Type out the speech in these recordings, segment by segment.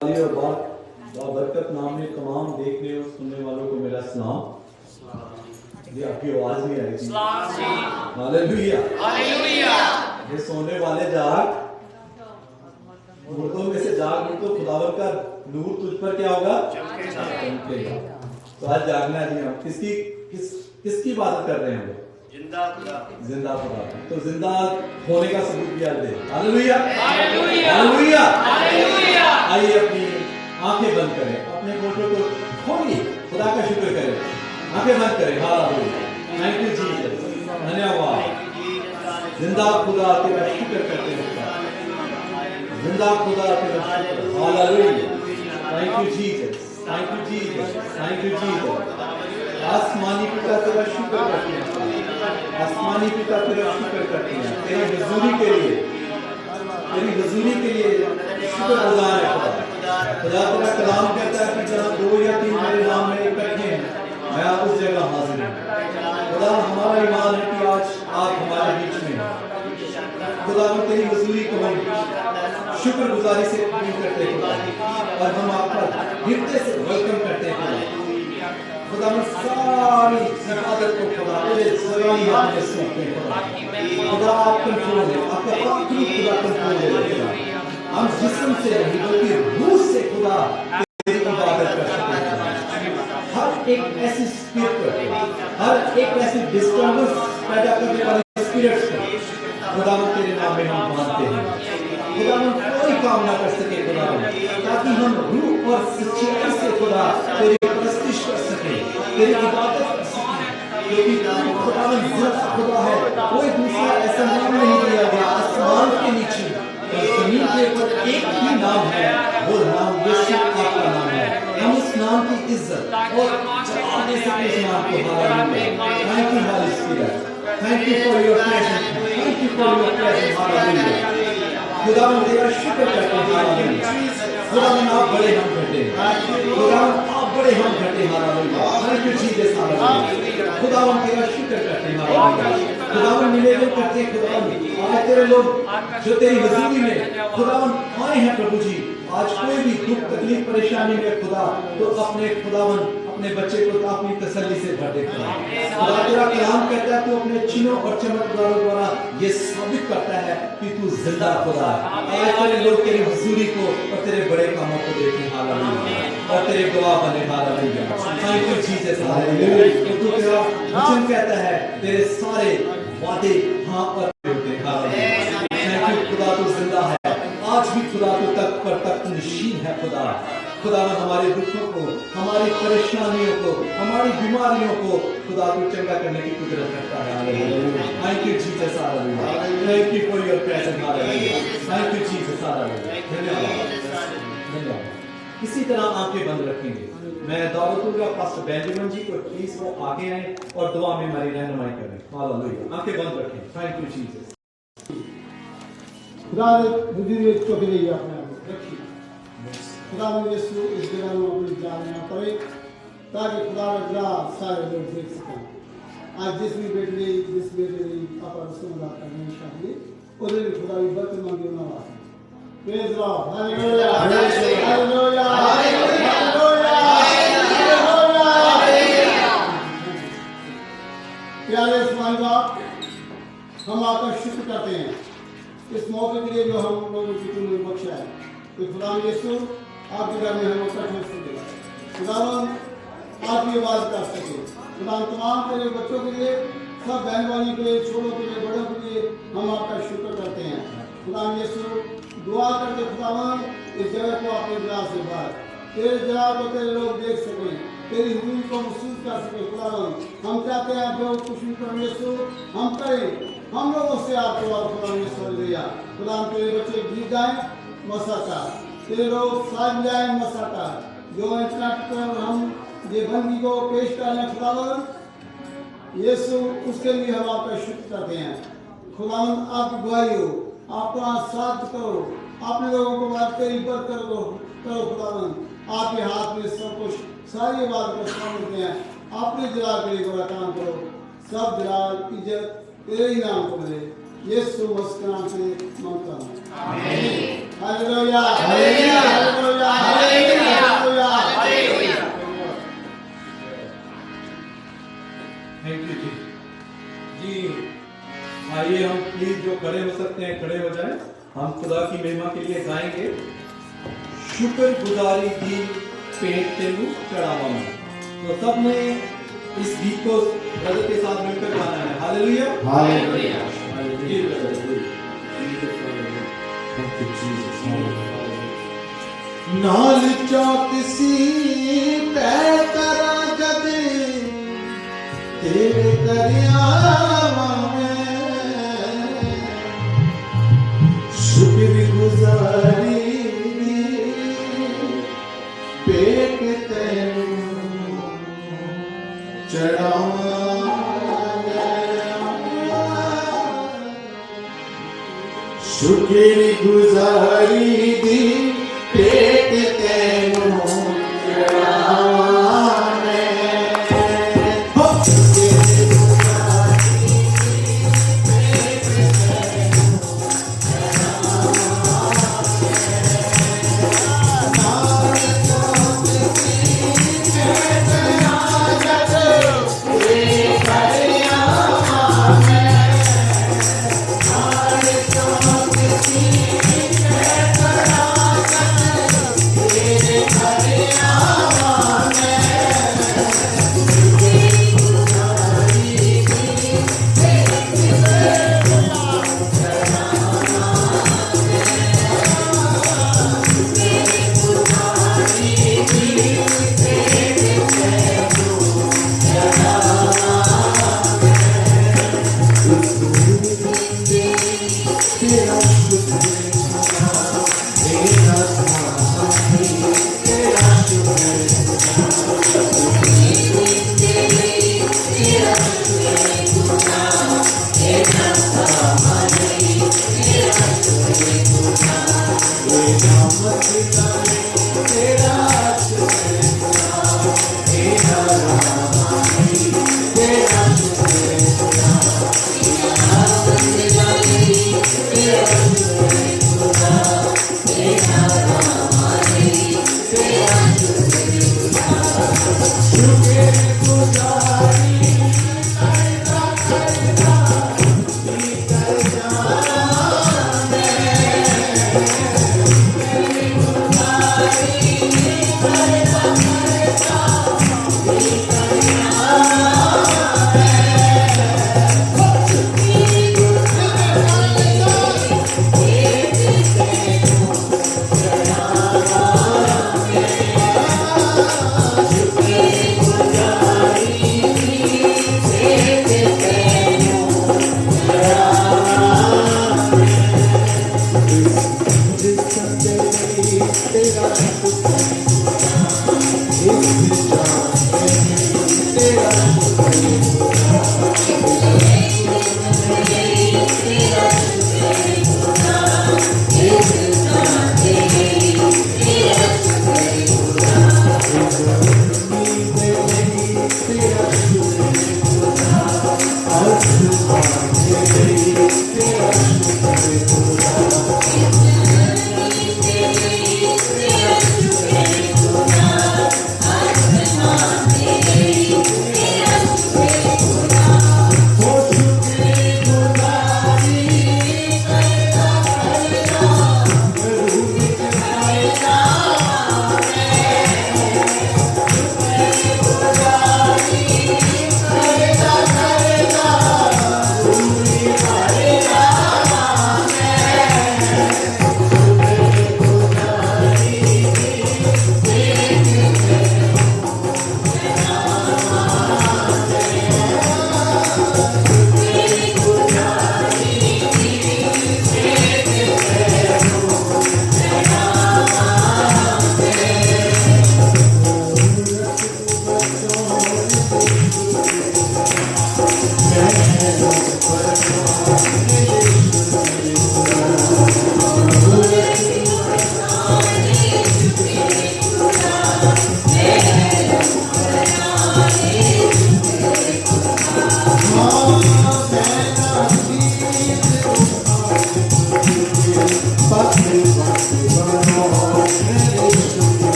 और बरकत नाम में तमाम देखने और सुनने वालों को मेरा सलाम। ये आपकी आवाज नहीं आई थी। Hallelujah hallelujah. ये सोने वाले जाग, मुर्दों में से जाग उठ, तो खुदावंद का नूर तुझ पर क्या होगा? चमकेगा। तो आज जागना है जी। हम किसकी इबादत कर रहे हैं? जिंदा खुदा। तो जिंदा होने का सबूत भी आज दे। Hallelujah hallelujah hallelujah. आइए अपनी आंखें बंद करें, अपने होठों को खोलिए, खुदा का शुक्र करें। आंखें बंद करें। हालेलुया, थैंक यू जीसस, धन्यवाद। जिंदा खुदा तेरा शुक्र करते हैं। जिंदा खुदा तेरा शुक्र। Hallelujah, thank you Jesus, thank you Jesus, thank you Jesus. आसमानी पिता तेरा शुक्र करते हैं। आसमानी पिता तेरा शुक्र करते हैं, तेरी हुजूरी के लिए, तेरी हुजूरी के लिए शुक्रगुजार है खुदा। खुदा तेरा कलाम कहता है कि जहाँ 2 या 3 मेरे नाम में इकट्ठे हैं, मैं उस जगह हाजिर हूँ। खुदा हमारा ईमान है कि आज आप हमारे बीच में हैं। खुदा हम तेरी हुजूरी को हम शुक्रगुजारी से कबूल करते हैं खुदा, और हम आपका हृदय से वेलकम करते हैं खुदा। हम सारी इबादत को खुदा तेरे ज़बानी हाथ में सौंपते हैं खुदा। आप कंट्रोल है, आपका आखिरी खुदा कंट्रोल है। हम जिस्म से नहीं बल्कि रूह से खुदा तेरी इबादत कर सकते हैं। हर एक ऐसी स्पिरिट, हर एक ऐसी डिस्टर्बेंस पैदा करने वाली स्पिरिट्स को खुदा तेरे नाम में हम मानते हैं खुदा। हम कोई काम ना कर सके खुदा, ताकि हम रूह और सच्चाई से खुदा तेरी प्रस्तुति कर सके, तेरी इबादत कर सके, क्योंकि खुदा खुदा है। कोई दूसरा ऐसा नाम नहीं दिया गया आसमान के नीचे और जमीन के ऊपर, एक ही नाम है, वो नाम यीशु आपका नाम है। हम उस नाम की इज्जत और जवाब दे सकते उस नाम को। Hallelujah, thank you Holi spirit, thank you for your presence, thank you for your presence. Hallelujah, खुदा हम तेरा शुक्र करते हैं। हालेलुया, खुदा हम आप बड़े, हम घटे, खुदा आप बड़े, हम घटे। Hallelujah, thank you Jesus. Hallelujah, खुदा हम तेरा शुक्र करते हैं। हालेलुया, खुदा हम निवेदन करते हैं खुदा, आज तेरे लोग जो तेरी हुजूरी में खुदा हम आए हैं प्रभु जी, आज कोई भी दुख तकलीफ परेशानी में खुदा, तो अपने खुदावन अपने बच्चे को अपनी तसल्ली से भर देता है खुदा। तेरा कलाम कहता है तू अपने चिन्हों और चमत्कारों द्वारा ये साबित करता है कि तू जिंदा खुदा है। आज तेरे लोग तेरी हुजूरी को और तेरे बड़े कामों को देखें। हालेलुया, और तेरे गवाह बने। Hallelujah, thank you Jesus. Hallelujah, तू तेरा वचन कहता है तेरे सारे वादे हाँ और होते हैं। हालेलुया, थैंक यू खुदा, तू जिंदा है। आज भी खुदा तू तख्त पर तख्त नशीन है खुदा। खुदा हमारे दुखों को, हमारी परेशानियों को, हमारी बीमारियों को खुदा तू चंगा करने की कुदरत रखता है। Hallelujah, thank you Jesus. Hallelujah, thank you for your presence. Hallelujah, thank you Jesus. Hallelujah, धन्यवाद धन्यवाद। इसी तरह आंखें बंद रखेंगे। मैं दौलत दूंगा पास्टर बेंजामिन जी को, प्लीज वो आगे आए और दुआ में हमारी रहनुमाई करें। हालेलुया, आंखें बंद रखें। Thank you Jesus. खुदा ने बुद्धि चौकी नहीं अपने रखी। खुदा ने यीशु इस जगह में अपनी जान ना पड़े, ताकि खुदा ने जरा सारे लोग देख सकें। आज जिस भी बेटे ने अपना सुना करने चाहिए, उन्हें खुदा की बरकत मांगी ना वास्ते। Praise Lord, hallelujah hallelujah hallelujah hallelujah. प्यारे इस्माइल बाप, हम आपका शुक्र करते हैं इस मौके के लिए जो हम लोगों की तुमने बख्शा है। तो खुदा यीशु आपके घर में हम इकट्ठे हो सके, खुदावन आपकी आवाज़ कर सके। खुदा तमाम तेरे बच्चों के लिए, सब बहन भाइयों के लिए, छोटों के लिए, बड़ों के लिए हम आपका शुक्र करते हैं। खुदा यीशु दुआ करके खुदावन इस जगह को अपने दया से भर, तेरे जरा को तेरे लोग देख सकें, तेरी हुजूरी को महसूस कर सके। खुदावन हम चाहते हैं जो कुछ भी कर यीशु हम करें, हम लोगों से आपको और खुदा ने सुन लिया। खुदा तेरे बच्चे जीत जाएं मसाका, तेरे लोग साज जाएं मसाका, जो इंटरनेट पर हम ये बंदी को पेश कर रहे हैं खुदावन यीशु, उसके लिए हम आपका शुक्र करते हैं। खुदावन आपकी गुआई हो, आपका साथ करो, अपने लोगों को बात तेरी बरकत करो खुदावन। आपके हाथ में सब कुछ, सारी बात को समझते हैं। अपने जलाल के लिए बड़ा काम करो, सब जलाल इज्जत तेरे ही नाम को मिले। यीशु मसीह के नाम से मांगता हूं, आमीन। Hallelujah hallelujah hallelujah. आइए हम प्लीज जो खड़े हो सकते हैं खड़े हो जाएं। हम खुदा की महिमा के लिए गाएंगे शुक्रगुजारी दी पेट तेनू चढ़ावा में। तो सबने इस गीत को ब्रदर के साथ मिलकर गाना है। Hallelujah hallelujah. Thank you Jesus. नाल चौकसी पैतरा जदे तेरे दरियावा में शुक्रगुजारी पेट तेनू चढ़ावा शुक्रगुजारी दी पेट तेनू चढ़ावा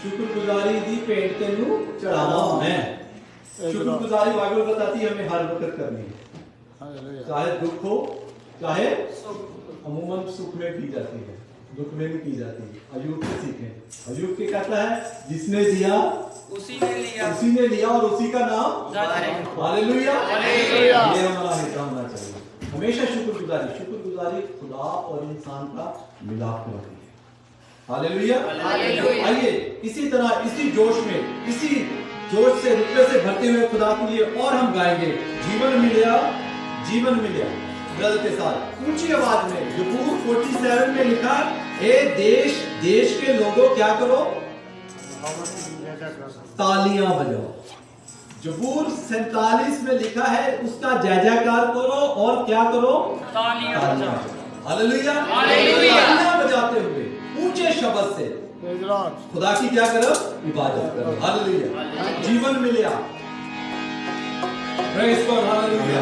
शुक्रगुजारी दी भेंट तेनू चढ़ावा मैं। शुक्रगुजारी बाइबल बताती है हमें हर वक्त करनी है, चाहे दुख हो चाहे अमूमन सुख में की जाती है, दुख में भी की जाती है। अय्यूब से सीखें। अय्यूब के कहता है जिसने दिया उसी ने लिया और उसी का नाम हालेलुया। ये हमारा हिस्सा होना चाहिए हमेशा। शुक्रगुजारी खुदा और इंसान का मिलाप करती है। हालेलुया। आइए इसी तरह इसी जोश से रुपये से भरते हुए खुदा के लिए और हम गाएंगे जीवन मिला ब्रदर के साथ ऊंची आवाज में। जबूर 47 में लिखा, हे देश के लोगों क्या करो, तालियां बजाओ। जबूर 47 में लिखा है उसका जय जयकार करो और क्या करो, तालियां बजाओ। हालेलुया। तालियां बजाते हुए ऊंचे शब्द से खुदा की क्या करो, इबादत करो। हालेलुया। जीवन मिला, प्रेज़ गॉड। हालेलुया।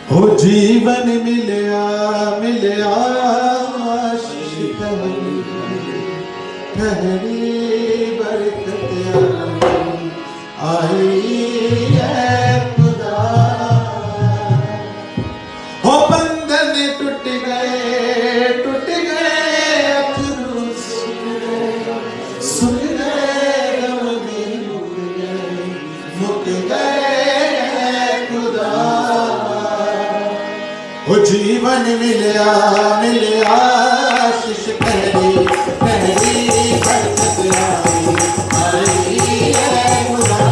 हो जीवन मिलया ठहरी बरकत आई है खुदा। हो बंधन टूट गए अथरू सुन गए गम भी मुक गए खुदा। वो जीवन मिलया आशीष ठहरी बरकत आई है खुदा।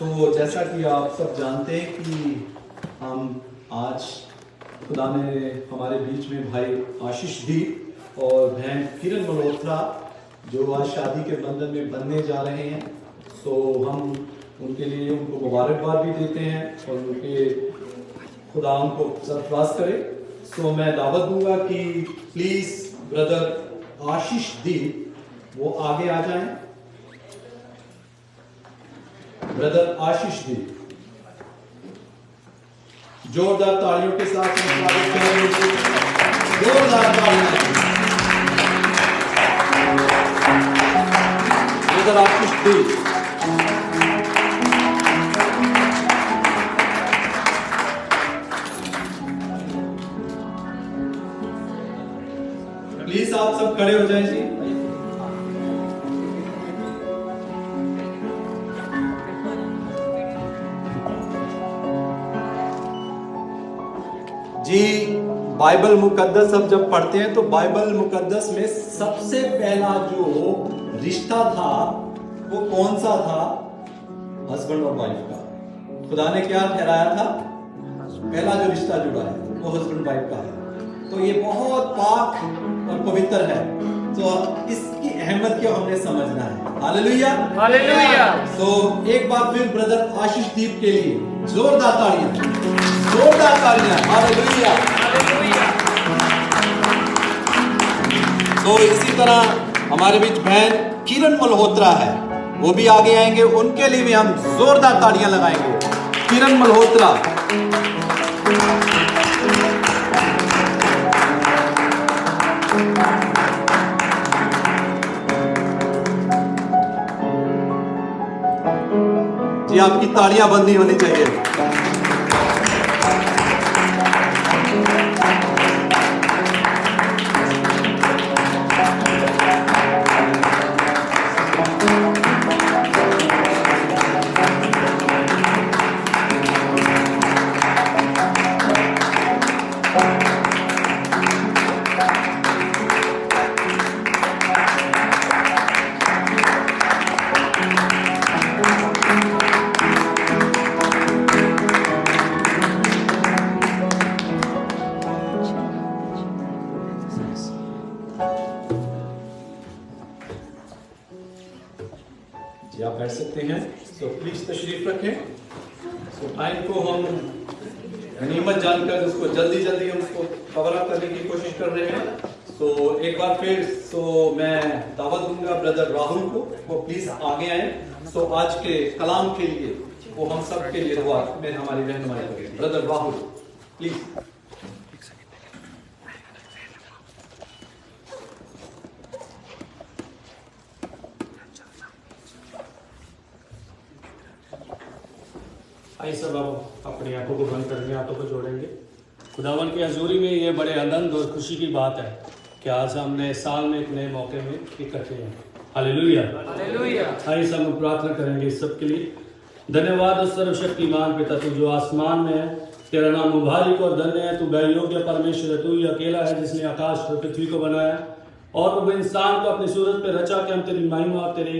तो जैसा कि आप सब जानते हैं कि हम आज खुदा ने हमारे बीच में भाई आशीष दीप और बहन किरण मल्होत्रा जो आज शादी के बंधन में बनने जा रहे हैं, तो हम उनके लिए उनको मुबारकबाद भी देते हैं और उनके खुदा उनको सरफराज करे। सो मैं दावत दूंगा कि प्लीज ब्रदर आशीष दीप वो आगे आ जाएं। ब्रदर आशीष दीप, जोरदार तालियों के साथ स्वागत करें। जोरदार तालियां। Brother Ashish Deep. प्लीज आप सब खड़े हो जाएं जी। जी बाइबल मुकद्दस हम जब पढ़ते हैं तो बाइबल मुकद्दस में सबसे पहला जो रिश्ता था वो कौन सा था? हस्बैंड और वाइफ का। खुदा ने क्या ठहराया था? पहला जो रिश्ता जुड़ा है वो हस्बैंड वाइफ का है। तो ये बहुत पाक और पवित्र है, तो इसकी अहमियत क्यों हमने समझना है। Hallelujah hallelujah. तो एक बार फिर ब्रदर आशीष दीप के लिए जोरदार तालियां, जोरदार तालियां। Hallelujah hallelujah. तो इसी तरह हमारे बीच बहन किरण मल्होत्रा है, वो भी आगे आएंगे, उनके लिए भी हम जोरदार तालियां लगाएंगे। किरण मल्होत्रा। जी आपकी तालियां बंद नहीं होनी चाहिए। आप बैठ सकते हैं, तो प्लीज तशरीफ रखें। तो टाइम को हम गनीमत जानकर उसको जल्दी जल्दी हम उसको कवर अप करने की कोशिश कर रहे हैं। तो एक बार फिर मैं दावत दूंगा ब्रदर राहुल को, वो प्लीज आगे आए। तो आज के कलाम के लिए वो हम सब के लिए दुआ में हमारी रहनुमाई करें। Brother Rahul please. आइए सब आप अपनी आंखों को बंद करके हाथों को जोड़ेंगे। खुदावन की हजूरी में ये बड़े आनंद और खुशी की बात है कि आज हम नए साल में एक नए मौके में इकट्ठे हैं। Hallelujah hallelujah. आइए सब हम प्रार्थना करेंगे इस सब के लिए। धन्यवाद और सर्वशक्तिमान पिता, तू जो आसमान में है, तेरा नाम मुबारक और धन्य है। तू गैरयोग्य परमेश्वर है, तू ही अकेला है जिसने आकाश और पृथ्वी को बनाया और प्रभु इंसान को अपनी सूरत पर रचा के हम तेरी महिमा और तेरे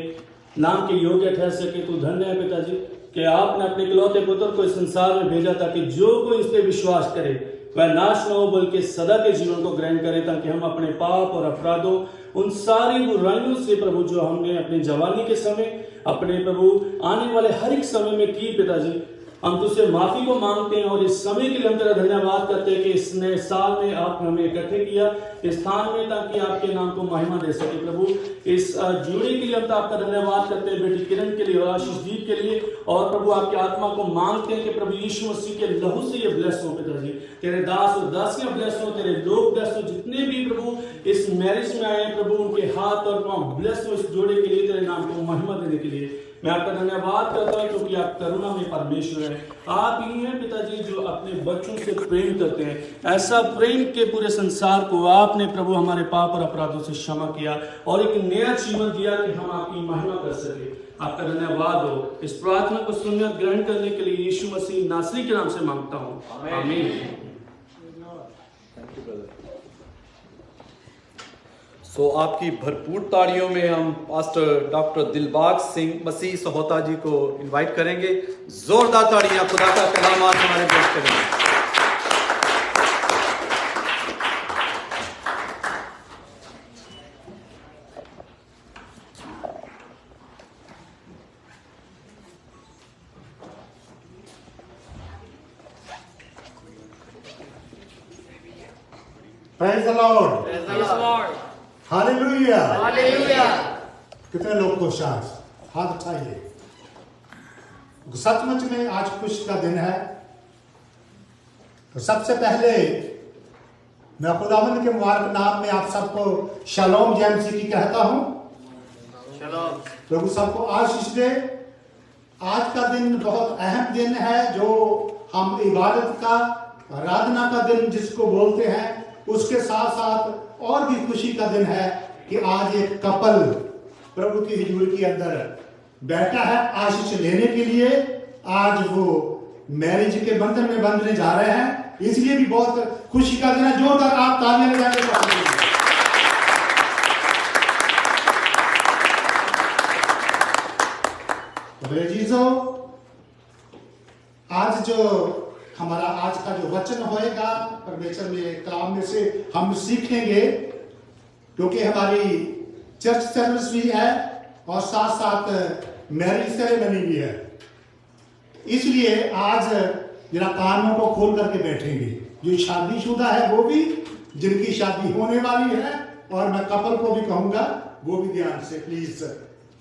नाम के योग्य ठहर सके। तू धन्य है पिताजी कि आपने अपने इकलौते पुत्र को इस संसार में भेजा ताकि जो कोई इस पे विश्वास करे वह नाश न हो बल्कि सदा के जीवन को ग्रहण करे, ताकि हम अपने पाप और अपराधों उन सारी बुराइयों से प्रभु जो हमने अपनी जवानी के समय, अपने प्रभु आने वाले हर एक समय में की पिताजी, हम तुझसे माफी को मांगते हैं और इस समय के लिए हम तेरा धन्यवाद करते हैं कि इस नए साल में आपने हमें इकट्ठे किया इस स्थान में ताकि आपके नाम को महिमा दे सके। प्रभु इस जुड़े के लिए हम तो आपका धन्यवाद करते हैं, बेटी किरण के लिए और आशीष दीप के लिए, और प्रभु आपकी आत्मा को मांगते हैं कि प्रभु यीशु मसीह के लहू से ये ब्लेस हो पिताजी, तेरे दास और दासियां ब्लेस हो, तेरे लोग ब्लेस हो, जितने भी प्रभु इस मैरिज में आए प्रभु उनके हाथ और पांव ब्लेस हो इस जोड़े के लिए, तेरे नाम को महिमा देने के लिए मैं आपका धन्यवाद करता हूँ क्योंकि आप करुणा में परमेश्वर है। आप ही हैं पिताजी जो अपने बच्चों से प्रेम करते हैं। ऐसा प्रेम के पूरे संसार को आपने प्रभु हमारे पाप और अपराधों से क्षमा किया और एक नया जीवन दिया कि हम आपकी महिमा कर सके। आपका धन्यवाद हो। इस प्रार्थना को सुनने और ग्रहण करने के लिए यीशु मसीह नासरी के नाम से मांगता हूँ, आमीन। सो आपकी भरपूर ताड़ियों में हम पास्टर डॉक्टर दिलबाग सिंह मसीह सहोता जी को इनवाइट करेंगे। जोरदार ताड़ियां खुदा का कलाम आज हमारे पेश करेंगे। Praise the Lord. Praise the Lord. Hallelujah. Hallelujah. कितने लोग को शांत हाथ उठाइए। सचमुच में आज खुशी का दिन है। तो सबसे पहले मैं खुदावंद के मुबारक नाम में आप सबको शालोम जेएमसी की कहता हूं। Shalom. प्रभु सबको आशीष दे। आज का दिन बहुत अहम दिन है, जो हम इबादत का, आराधना का दिन जिसको बोलते हैं, उसके साथ साथ और भी खुशी का दिन है कि आज एक कपल प्रभु की हुजूर के अंदर बैठा है आशीष लेने के लिए। आज वो मैरिज के बंधन में बंधने जा रहे हैं, इसलिए भी बहुत खुशी का दिन है। जोरदार आप तालियां बजाएंगे। जीजो, आज जो हमारा आज का जो वचन होएगा परमेश्वर में कलाम में से हम सीखेंगे, क्योंकि हमारी चर्च सर्विस भी है और साथ साथ मैरिज सेरेमनी भी है, इसलिए आज जरा कानों को खोल करके बैठेंगे। जो शादीशुदा है वो भी, जिनकी शादी होने वाली है, और मैं कपल को भी कहूंगा वो भी ध्यान से प्लीज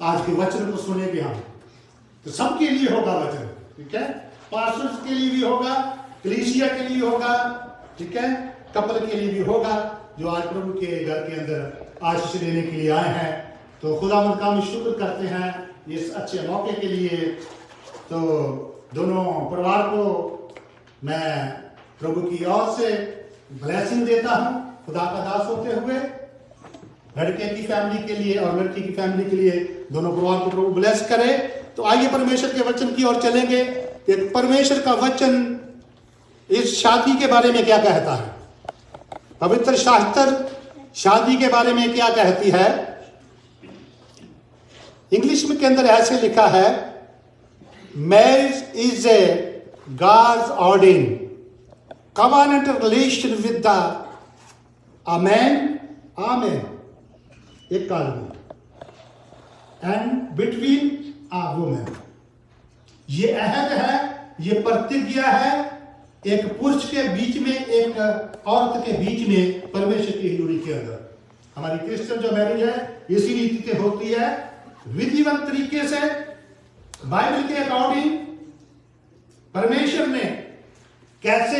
आज के वचन को सुनेंगे हम। तो सबके लिए होगा वचन, ठीक है? पास्टर्स के लिए भी होगा, कलीसिया के लिए होगा, ठीक है? कपल के लिए भी होगा, जो आज प्रभु के घर के अंदर आशीष लेने के लिए आए हैं। तो खुदावंद का हम शुक्र करते हैं इस अच्छे मौके के लिए। तो दोनों परिवार को मैं प्रभु की ओर से ब्लेसिंग देता हूं, खुदा का दास होते हुए। लड़के की फैमिली के लिए और लड़की की फैमिली के लिए दोनों परिवार को प्रभु ब्लेस करे। तो आइए परमेश्वर के वचन की ओर चलेंगे। एक परमेश्वर का वचन इस शादी के बारे में क्या कहता है? पवित्र शास्त्र शादी के बारे में क्या कहती है? इंग्लिश में के अंदर ऐसे लिखा है, marriage is a God's ordained covenant relation with the a man, एक आदमी, and between a woman। ये अहद है, ये प्रतिज्ञा है एक पुरुष के बीच में, एक औरत के बीच में, परमेश्वर की हुजूरी के अंदर। हमारी क्रिश्चियन जो मैरिज है इसी रीति से होती है, विधिवत तरीके से, बाइबल के अकॉर्डिंग। परमेश्वर ने कैसे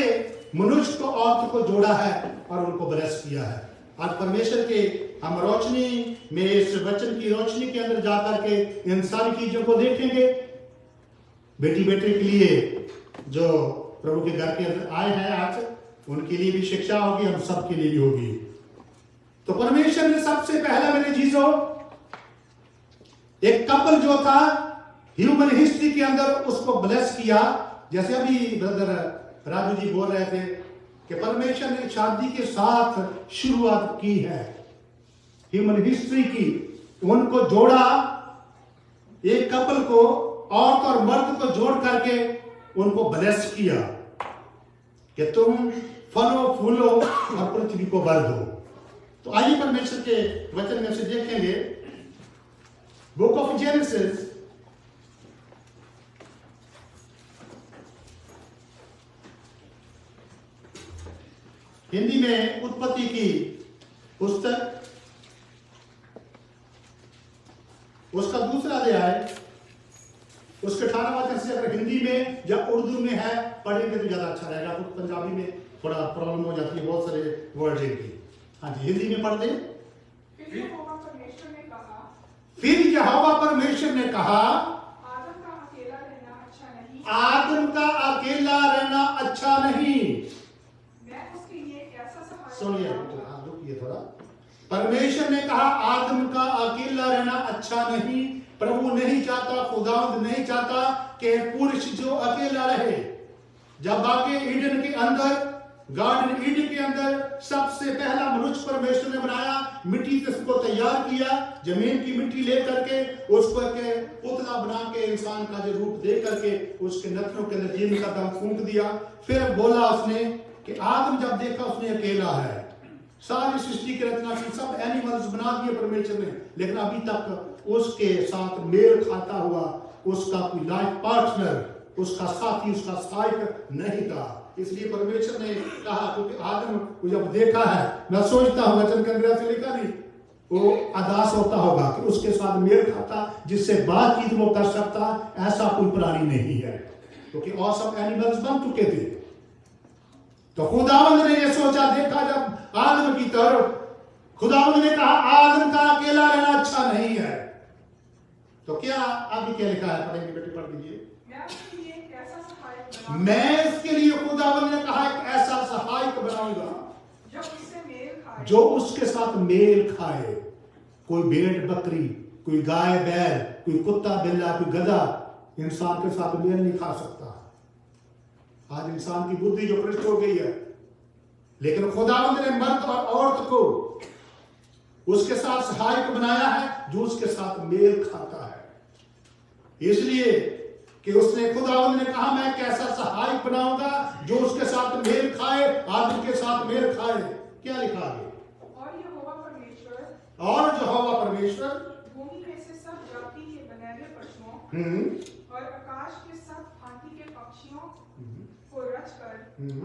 मनुष्य को औरत को जोड़ा है और उनको ब्लेस किया है। आज परमेश्वर के हम रोशनी में, इस वचन की रोशनी के अंदर जाकर के इन सारी चीजों को देखेंगे। बेटी बेटे के लिए जो प्रभु के घर के अंदर आए हैं आज, उनके लिए भी शिक्षा होगी, हम सब के लिए भी होगी। तो परमेश्वर ने सबसे पहला, मेरे जीजो, एक कपल जो था ह्यूमन हिस्ट्री के अंदर उसको ब्लेस किया। जैसे अभी ब्रदर राजू जी बोल रहे थे कि परमेश्वर ने शादी के साथ शुरुआत की है, ह्यूमन हिस्ट्री की, उनको जोड़ा, एक कपल को, औरत और मर्द को जोड़ करके उनको ब्लेस किया कि तुम फलो फूलो और पृथ्वी को भर दो। तो आइए परमेश्वर के वचन में से देखेंगे, बुक ऑफ जेनेसिस हिंदी में उत्पत्ति की पुस्तक, उसका दूसरा अध्याय, उसके 18 वचन से अगर हिंदी में या उर्दू में है पढ़ेंगे तो ज्यादा अच्छा रहेगा, तो पंजाबी में थोड़ा प्रॉब्लम हो जाती है, बहुत सारे वर्ड इनकी। हाँ जी, हिंदी में पढ़ दें। फिर यहोवा परमेश्वर ने कहा, आदम का अकेला रहना अच्छा नहीं। सुनिए, रुकिए थोड़ा। परमेश्वर ने कहा आदम का अकेला रहना अच्छा नहीं। प्रभु नहीं चाहता, खुदावंद नहीं चाहता कि पुरुष जो अकेला रहे। जब आके ईडन के अंदर गार्डन ईडन के अंदर सबसे पहला मनुष्य परमेश्वर ने बनाया, मिट्टी से उसको तैयार किया, जमीन की मिट्टी ले करके उसको के पुतला बना के इंसान का जो रूप दे करके उसके नथनों के अंदर जीवन का दम फूंक दिया। फिर बोला उसने कि आदम जब देखा उसने अकेला है, सारी सृष्टि की रचना की, सब एनिमल्स बना दिए परमेश्वर ने, लेकिन अभी तक उसके साथ मेल खाता हुआ उसका कोई लाइफ पार्टनर, उसका साथी, उसका सहायक नहीं था। इसलिए परमेश्वर ने कहा, क्योंकि आदम को जब देखा है, मैं सोचता हूँ वचन के अंदर से लिखा नहीं, वो अदास होता होगा कि उसके साथ मेल खाता, जिससे बातचीत वो कर सकता, ऐसा कोई प्राणी नहीं है, क्योंकि और सब एनिमल्स बन चुके थे। तो खुदावंद ने ये सोचा, देखा जब आदम की तरफ, खुदावंद ने कहा आदम का अकेला रहना अच्छा नहीं है। तो क्या आगे क्या लिखा है, पढ़ेंगे बेटे, पढ़ दीजिए। मैं इसके लिए खुदावंद ने कहा एक ऐसा सहायक बनाऊंगा जो उसके साथ मेल खाए। कोई भेड़ बकरी, कोई गाय बैल, कोई कुत्ता बिल्ला, कोई गधा इंसान के साथ मेल नहीं खा सकता। आज इंसान की बुद्धि जो भ्रष्ट हो गई है, लेकिन खुदावंद ने मर्द और औरत को उसके साथ सहायक बनाया है जो उसके साथ मेल खाता है। इसलिए कि उसने, खुदावंद ने कहा मैं कैसा सहायक बनाऊंगा जो उसके साथ मेल खाए, आदम के साथ मेल खाए। क्या लिखा है? और यहोवा परमेश्वर भूमि में से सब जाति के बनैले पशुओं और आकाश के सब भांति के पक्षियों को रचकर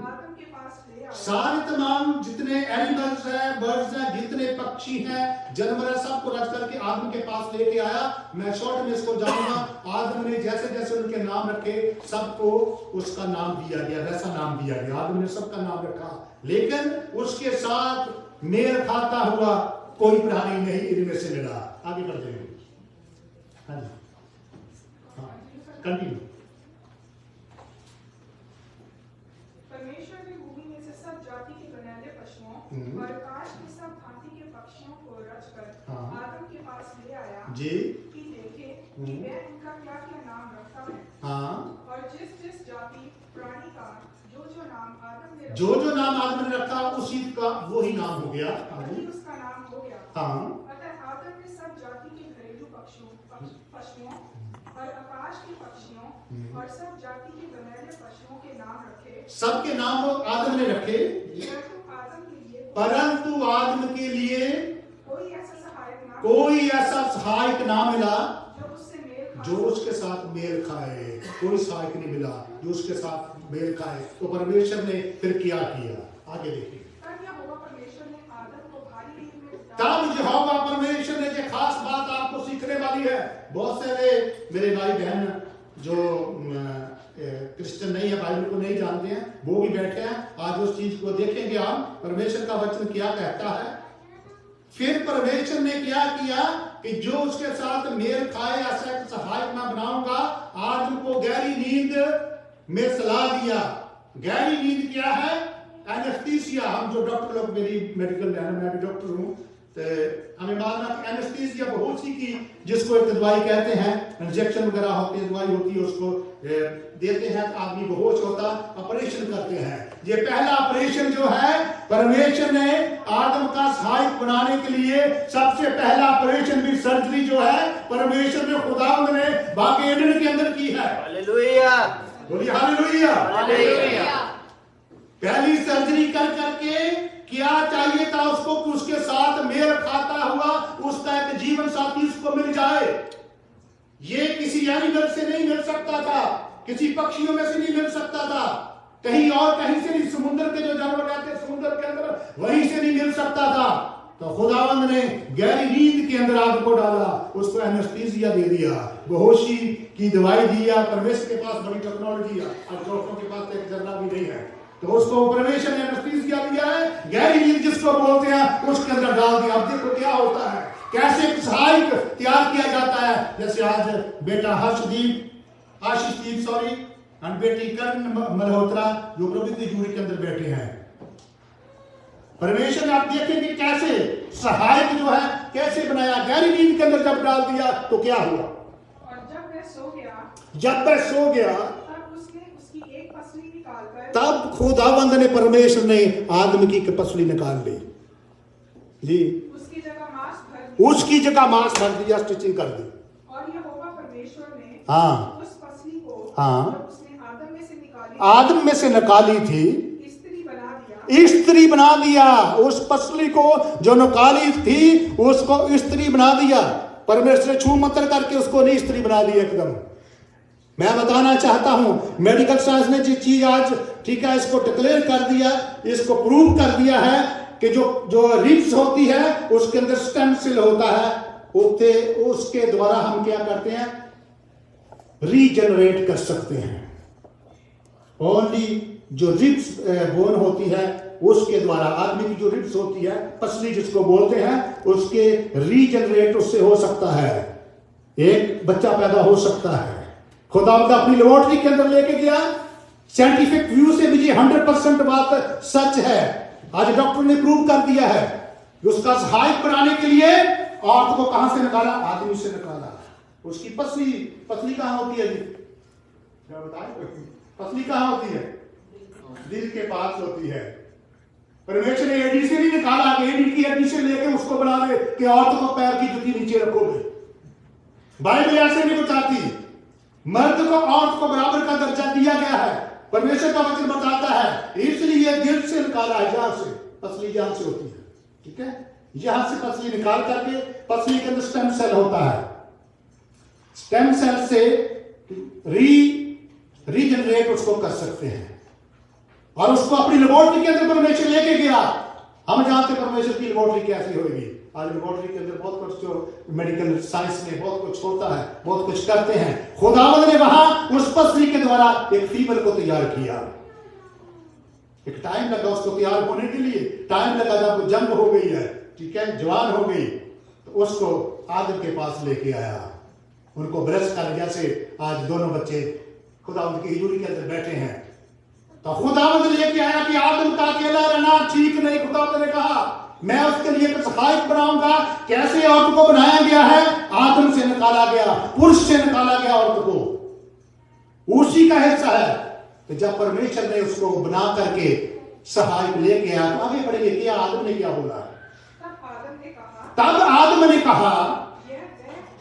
आदम के पास ले आया। सारे तमाम जितने एनिमल्स हैं, बर्ड्स हैं, जितने पक्षी हैं, जानवर हैं, सबको रच करके आदम के पास लेके आया। मैं शॉर्ट में इसको जाऊंगा। आदम ने जैसे जैसे उनके नाम रखे, सबको उसका नाम दिया गया, वैसा नाम दिया गया। आदम ने सबका नाम रखा, लेकिन उसके साथ मेल खाता हुआ कोई प्राणी नहीं इनमें से मिला। आगे बढ़ जाएंगे। हाँ जी, कंटिन्यू। परमेश्वर ने भूमि में से सब जाति के बनैले पशुओं और आकाश के सब भांति के पक्षियों को रचकर आदम के पास ले आया जी, कि देखे कि वह इनका क्या क्या नाम रखता है। हाँ, और जिस जिस जाति प्राणी का जो जो नाम आदम ने रखा उसी का वही नाम हो गया, वही उसका नाम हो गया। हाँ। अतः आदम ने सब जाति के घरेलू पशुओं और आकाश के पक्षियों और सब जाति के बनैले पशुओं के नाम रखे। सबके नाम आदम ने रखे, परंतु आदम के लिए कोई ऐसा सहायक ना मिला जो उसके साथ मेल खाए। कोई सहायक नहीं मिला जो उसके साथ मेल खाए। तो परमेश्वर ने फिर क्या किया, आगे देखिए। तब यहोवा परमेश्वर ने, जो खास बात आपको सीखने वाली है, बहुत सारे मेरे भाई बहन जो क्रिश्चियन नहीं है, बाइबल को नहीं जानते हैं, वो भी बैठे हैं। आज उस चीज को देखेंगे हम, परमेश्वर का वचन क्या कहता है। फिर परमेश्वर ने क्या किया कि जो उसके साथ मेल खाए ऐसा एक सहायक मैं बनाऊंगा। आदम को गहरी नींद में सलाह दिया। गहरी नींद क्या है? एनेस्थीसिया। हम जो डॉक्टर लोग, मेरी मेडिकल है, मैं भी डॉक्टर हूँ, तो हमें मालूम है कि एनेस्थीसिया बहुत सी की, जिसको एक दवाई कहते हैं, इंजेक्शन वगैरह होती है, दवाई होती है, उसको देते हैं, आदमी बेहोश होता, ऑपरेशन करते हैं। ये पहला ऑपरेशन जो है, परमेश्वर ने आदम का सहायक बनाने के लिए सबसे पहला ऑपरेशन भी, सर्जरी जो है, परमेश्वर ने, खुदावंद ने बागे एडन के अंदर की है। हालेलुया, बोलिए हालेलुया। हालेलुया। पहली सर्जरी कर करके क्या चाहिए था उसको कि उसके साथ मेल खाता हुआ उसका एक जीवन साथी उसको मिल जाए। ये किसी एनिमल से नहीं मिल सकता था, किसी पक्षियों में से नहीं मिल सकता था, कहीं और कहीं से नहीं, समुद्र के जो जानवर रहते हैं समुद्र के अंदर, वहीं से नहीं मिल सकता था। तो खुदावंद ने गहरी नींद के अंदर आदम को डाला, उसको एनेस्थीसिया दे दिया, बेहोशी की दवाई दिया। परमेश्वर के पास बड़ी टेक्नोलॉजी है, अब डॉक्टरों के पास एक जर्रा भी नहीं है, तो उसको परमेश्वर ने एनेस्थीसिया दिया है, गहरी नींद जिसको बोलते हैं, उसके अंदर डाल दिया। अब देखो क्या होता है, कैसे सहायक तैयार किया जाता है। जैसे आज बेटा आशीषदीप और बेटी कर्ण मल्होत्रा जो प्रभु की जूरी के अंदर बैठे हैं, परमेश्वर ने, आप देखेंगे कैसे सहायक जो है कैसे बनाया। गहरी नींद के अंदर जब डाल दिया तो क्या हुआ, और जब वह सो गया तब उसने उसकी एक पसली निकालकर तब खुदावंद ने परमेश्वर ने आदम की एक पसली निकाल ली जी, उसकी जगह मांस भर दिया उसकी जगह मांस भर दिया, स्टिचिंग कर दी। और यहोवा परमेश्वर ने हाँ उस पसली को हाँ जो उसने आदम में से निकाली आदम में से निकाली थी, स्त्री बना दिया स्त्री बना दिया। उस पसली को जो निकाली थी उसको स्त्री बना दिया। परमेश्वर ने छू मंत्र करके उसको नहीं स्त्री बना दी एकदम। मैं बताना चाहता हूं मेडिकल साइंस ने जो चीज आज ठीक है इसको डिक्लेयर कर दिया, इसको प्रूव कर दिया है कि जो रिब्स होती है उसके अंदर स्टेम सेल होता है, उसके द्वारा हम क्या करते हैं, रीजनरेट कर सकते हैं। ओनली जो रिब्स बोन होती है उसके द्वारा आदमी की जो रिब्स होती है, पसली जिसको बोलते हैं, उसके रीजनरेट उससे हो सकता है, एक बच्चा पैदा हो सकता है। खुदा अपनी लेबोरेटरी के अंदर लेके गया, साइंटिफिक व्यू से भी 100% बात सच है। आज डॉक्टर ने प्रूव कर दिया है कि उसका हाइट बनाने के लिए औरत को कहां से निकाला, आदमी से निकाला। उसकी पसली कहां होती है जी, क्या बताए, पसली कहां होती है, दिल के पास होती है। परमेश्वर ने एडी से नहीं निकाला कि एडी की हड्डी से लेके उसको बना दे कि औरत को पैर की जुती नीचे रखोगे। बाइबल ऐसे नहीं बताती। मर्द को औरत को बराबर का दर्जा दिया गया है। परमेश्वर का वचन बताता है इसलिए दिल से निकाला है, जहां से पसली जहां से होती है, ठीक है, यहां से पसली निकाल करके पसली के अंदर स्टेम सेल होता है। स्टेम सेल से रीजनरेट उसको कर सकते हैं और उसको अपनी लेबोरेटरी के अंदर परमेश्वर लेके गया। हम जानते परमेश्वर की लेबोरेटरी कैसी होगी। आज लेबोरेटरी के अंदर बहुत कुछ जो मेडिकल साइंस में बहुत कुछ होता है, बहुत कुछ करते हैं। खुदावंद ने वहां उस पसली के द्वारा एक फीमेल को तैयार किया। एक टाइम लगा उसको तैयार होने के लिए, टाइम लगा जब जंग हो गई है, ठीक है, जवान हो गई, तो उसको आदम के पास लेके आया, उनको ब्रश कर, जैसे आज दोनों बच्चे खुदावंद की हजूरी के अंदर बैठे हैं। तो खुदावंद लेके आया कि आदम का अकेला रहना ठीक नहीं। खुदावंद ने कहा मैं उसके लिए कुछ हाइट बनाऊंगा। कैसे औरत को बनाया गया है, आदम से निकाला गया, पुरुष से निकाला गया औरत को, उसी का हिस्सा है। तो जब परमेश्वर ने उसको बना करके सहायक लेके आया, तो आगे बढ़ेंगे क्या आदम ने क्या बोला। तब आदम ने कहा,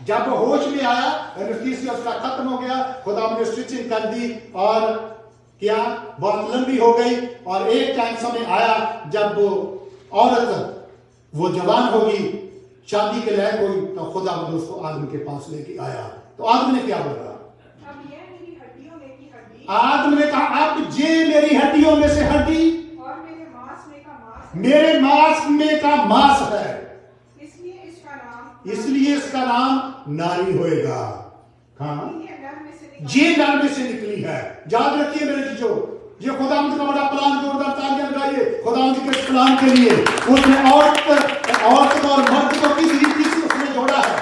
जब होश में आया, एनेस्थीसिया उसका खत्म हो गया, खुदा ने स्टिचिंग कर दी और क्या बहुत लंबी हो गई। और एक टाइम समय आया जब वो औरत वो जवान होगी, शादी के लायक होगी, तो खुदा उसको आदम के पास लेके आया। तो आदम ने क्या बोला, अब ये मेरी हड्डियों में की हड्डी, आदम ने कहा अब ये मेरी हड्डियों में से हड्डी और मेरे मांस में का मांस, मेरे मांस में का मांस है, इसलिए इसका नाम नारी होएगा। हाँ, ये नर में से ये नर में से निकली है। याद रखिए मेरे चीजों, ये खुदावंद का बड़ा प्लान, जोरदार तालियां लगाइए खुदावंद के प्लान के लिए। उसने औरत और मर्द को किस रीति से उसने जोड़ा है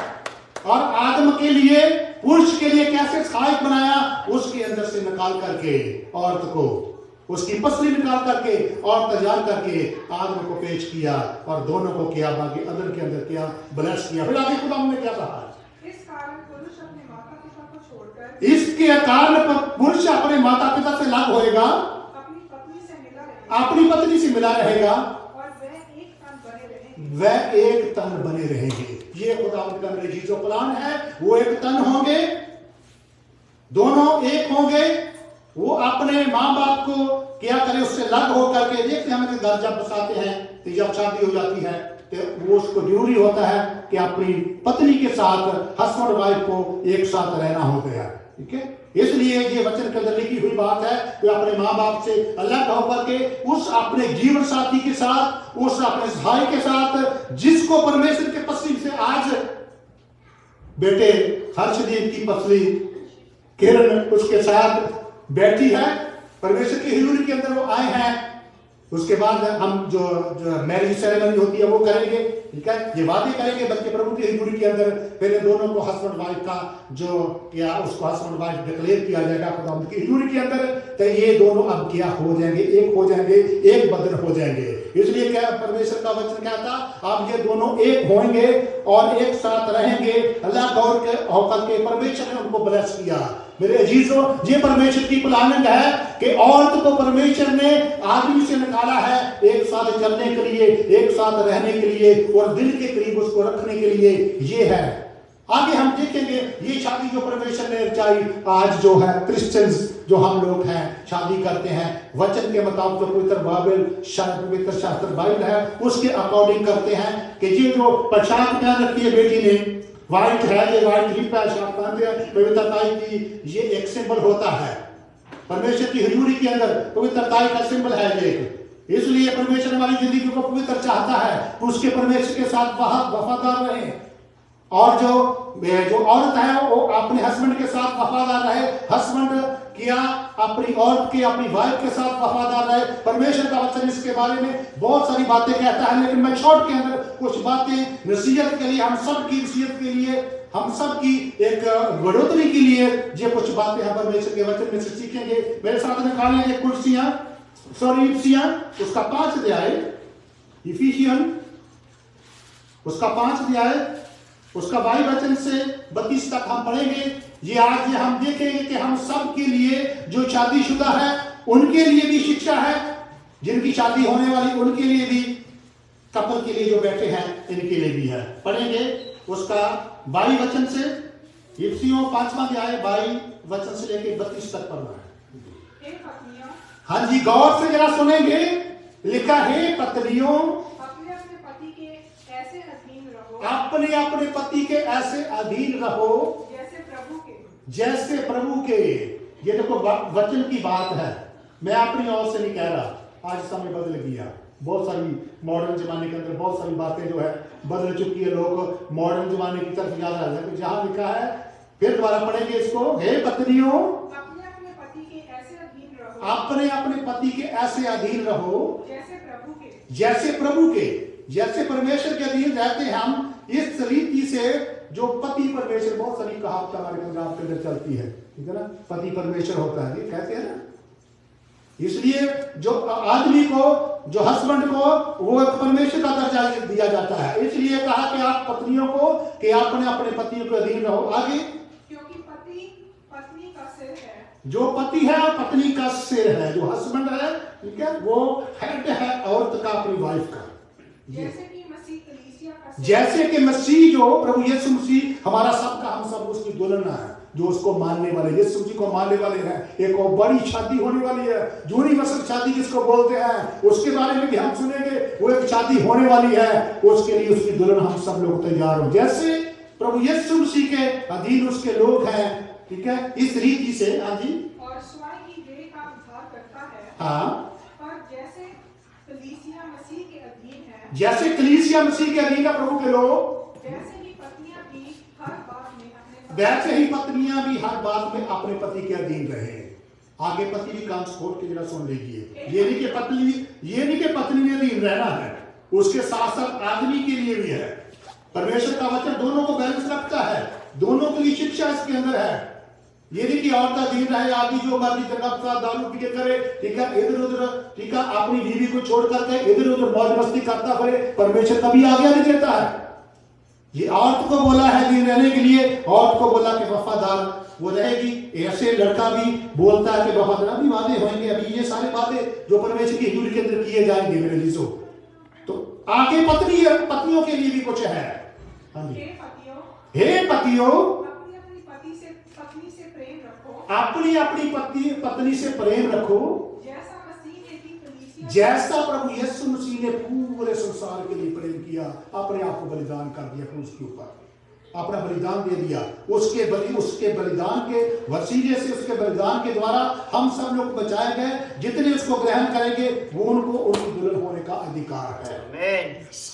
और आदम के लिए, पुरुष के लिए कैसे सहायक बनाया, उसके अंदर से निकाल करके औरत को, उसकी पसली निकाल करके और तैयार करके आदम को पेश किया और दोनों को किया, बाकी अदन के अंदर किया, ब्लेस किया। फिर आगे खुदावंद ने क्या कहा, इसके कारण पुरुष अपने माता पिता से अलग होएगा, अपनी पत्नी से मिला रहेगा और वह एक तन बने रहेंगे। ये खुदावंद का मेरे जो प्लान है, वो एक तन होंगे, दोनों एक होंगे। वो अपने माँ बाप को क्या करे, उससे अलग होकर के, देखते हैं घर जब बसाते हैं तो जब शादी हो जाती है तो वो उसको जरूरी होता है कि अपनी पत्नी के साथ हस्बैंड वाइफ को एक साथ रहना होता है, ठीक है। इसलिए ये वचन के अंदर लिखी हुई बात है कि अपने माँ बाप से अलग होकर के उस अपने जीवन साथी के साथ, उस अपने भाई के साथ, जिसको परमेश्वर के पसली से आज बेटे हर्षदीप की पसली किरण उसके साथ बैठी है, परमेश्वर की हजूरी के अंदर वो आए हैं। उसके बाद हम जो मैरिज सेरेमनी होती है वो करेंगे, ठीक है, ये वादे करेंगे, बल्कि प्रभु की हजूरी के अंदर पहले दोनों को हस्बैंड वाइफ का जो क्या उसको हस्बैंड वाइफ डिक्लेयर किया जाएगा खुदा की हजूरी के अंदर। तो ये दोनों अब क्या हो जाएंगे, एक हो जाएंगे, एक बदन हो जाएंगे। इसलिए क्या परमेश्वर का वचन क्या था, अब ये दोनों एक होंगे और एक साथ रहेंगे। अल्लाह गौर के होकर के परमेश्वर ने उनको ब्लेस किया। मेरे अजीजों, ये परमेश्वर की प्लानिंग है कि औरत को परमेश्वर ने आदमी से निकाला है एक साथ चलने के लिए, एक साथ रहने के लिए और दिल के करीब उसको रखने के लिए। ये है, आगे हम देखेंगे ये शादी जो परमेश्वर ने रचाई। आज जो है क्रिश्चियंस जो हम लोग हैं शादी करते हैं वचन के मुताबिक, जो पवित्र बाइबल पवित्र शास्त्र बाइबल है उसके अकॉर्डिंग करते हैं कि ये जो पोशाक पहन रखी है बेटी ने, व्हाइट है, ये व्हाइट ही पोशाक पहनते हैं पवित्रताई की, ये एक सिंबल होता है परमेश्वर की हजूरी के अंदर। पवित्रताई का सिंबल है ये, इसलिए परमेश्वर हमारी जिंदगी को पवित्र चाहता है, उसके परमेश्वर के साथ वफादार रहे। और जो औरत है वो अपने हस्बैंड के साथ वफादार रहे, हस्बैंड किया अपनी औरत के, अपनी वाइफ के साथ वफादार रहे। परमेश्वर का वचन इसके बारे में बहुत सारी बातें कहता है, लेकिन मैं शॉर्ट के अंदर कुछ बातें नसीहत के लिए, हम सब की नसीहत के लिए, हम सब की एक बढ़ोतरी के लिए ये कुछ बातें हम परमेश्वर के वचन में से सीखेंगे। मेरे साथ निकालेंगे इफिसियां उसका 5 अध्याय, इफिसियन उसका 5 अध्याय उसका 22 वचन से 32 तक हम पढ़ेंगे। ये आज ये हम देखेंगे कि हम सब के लिए, जो शादीशुदा है उनके लिए भी शिक्षा है, जिनकी शादी होने वाली उनके लिए भी, कपल के लिए जो बैठे हैं इनके लिए भी है। पढ़ेंगे उसका 22 वचन से, इफिसियों 5वां अध्याय 22 वचन से लेकर 32 तक पढ़ना है। हाँ जी, गौर से जरा सुनेंगे। लिखा है, पत्नियों अपने अपने पति के ऐसे अधीन रहो जैसे प्रभु के। ये देखो वचन की बात है, मैं अपनी ओर से नहीं कह रहा। आज समय बदल गया, बहुत सारी मॉडर्न जमाने के अंदर बहुत सारी बातें जो है बदल चुकी है, लोग मॉडर्न जमाने की तरफ ज्यादा रहे हैं। तो जहां लिखा है, फिर दोबारा पढ़ेंगे इसको, हे पत्नियों अपने अपने पति के ऐसे अधीन रहो जैसे प्रभु के। जैसे परमेश्वर के अधीन रहते हैं हम, इस रीति से जो पति परमेश्वर, बहुत सारी कहावत हमारे पंजाब के अंदर चलती है, ठीक है ना, पति परमेश्वर होता है, ये कहते हैं ना। इसलिए जो आदमी को, जो हस्बैंड को, वो एक परमेश्वर का दर्जा दिया जाता है। इसलिए कहा कि आप पत्नियों को कि अपने अपने पतियों के अधीन रहो। आगे, क्योंकि पति पत्नी का सिर है। जो पति है पत्नी का सिर है, जो हस्बैंड है, ठीक है, वो हेड है औरत का, अपनी वाइफ का। जैसे कि मसीह जो प्रभु यीशु मसीह हमारा सबका, हम सब उसकी दुल्हन है, जो उसको मानने वाले, यीशु मसीह को मानने वाले हैं। एक और बड़ी शादी होने वाली है, यूनिवर्सल शादी जिसको बोलते हैं, उसके बारे में भी हम सुनेंगे। वो एक शादी होने वाली है, उसके लिए उसकी दुल्हन हम सब लोग तैयार हो। जैसे प्रभु यीशु मसीह के अधीन उसके लोग हैं, ठीक है, इस रीति से। हाँ जी, और स्वयं की देह का उद्धार करता है। हाँ, जैसे कलीसिया मसीह के अधीन है, जैसे कलीसिया मसीह के अधीन है प्रभु के लोग, वैसे ही पत्नियां भी हर बात में अपने पति के अधीन रहे। आगे पति भी कान खोल के जरा सुन लीजिए। ये नहीं कि पत्नी में अधीन रहना है, उसके साथ साथ आदमी के लिए भी है। परमेश्वर का वचन दोनों को बैलेंस रखता है, दोनों के लिए शिक्षा इसके अंदर है। ये नहीं कि औरत अधीन रहे, आदमी जो मर्जी जगह दारू पी के करे, ठीक है, इधर उधर, ठीक है, अपनी बीवी को छोड़ करके इधर उधर मौज मस्ती करता फिरे, परमेश्वर कभी आज्ञा नहीं देता है। ये औरत को बोला है अधीन रहने के लिए, औरत को बोला कि वफादार वो रहेगी। ऐसे लड़का भी बोलता है कि वफादार भी वादे होंगे। अभी ये सारे वादे जो परमेश्वर की हजूरी के अंदर किए जाएंगे मेरे लीजो। तो आगे पत्नियों के लिए भी कुछ है। हाँ जी, हे पतियों अपनी अपनी पत्नी से प्रेम रखो, जैसा प्रभु यीशु मसीह ने पूरे संसार के लिए प्रेम किया, अपने आप को बलिदान कर दिया क्रूस के ऊपर, अपना बलिदान दे दिया। उसके बलिदान के वसीले से, उसके बलिदान के द्वारा हम सब लोग बचाए गए। जितने उसको ग्रहण करेंगे वो उनको उनकी दुल्हन होने का अधिकार है।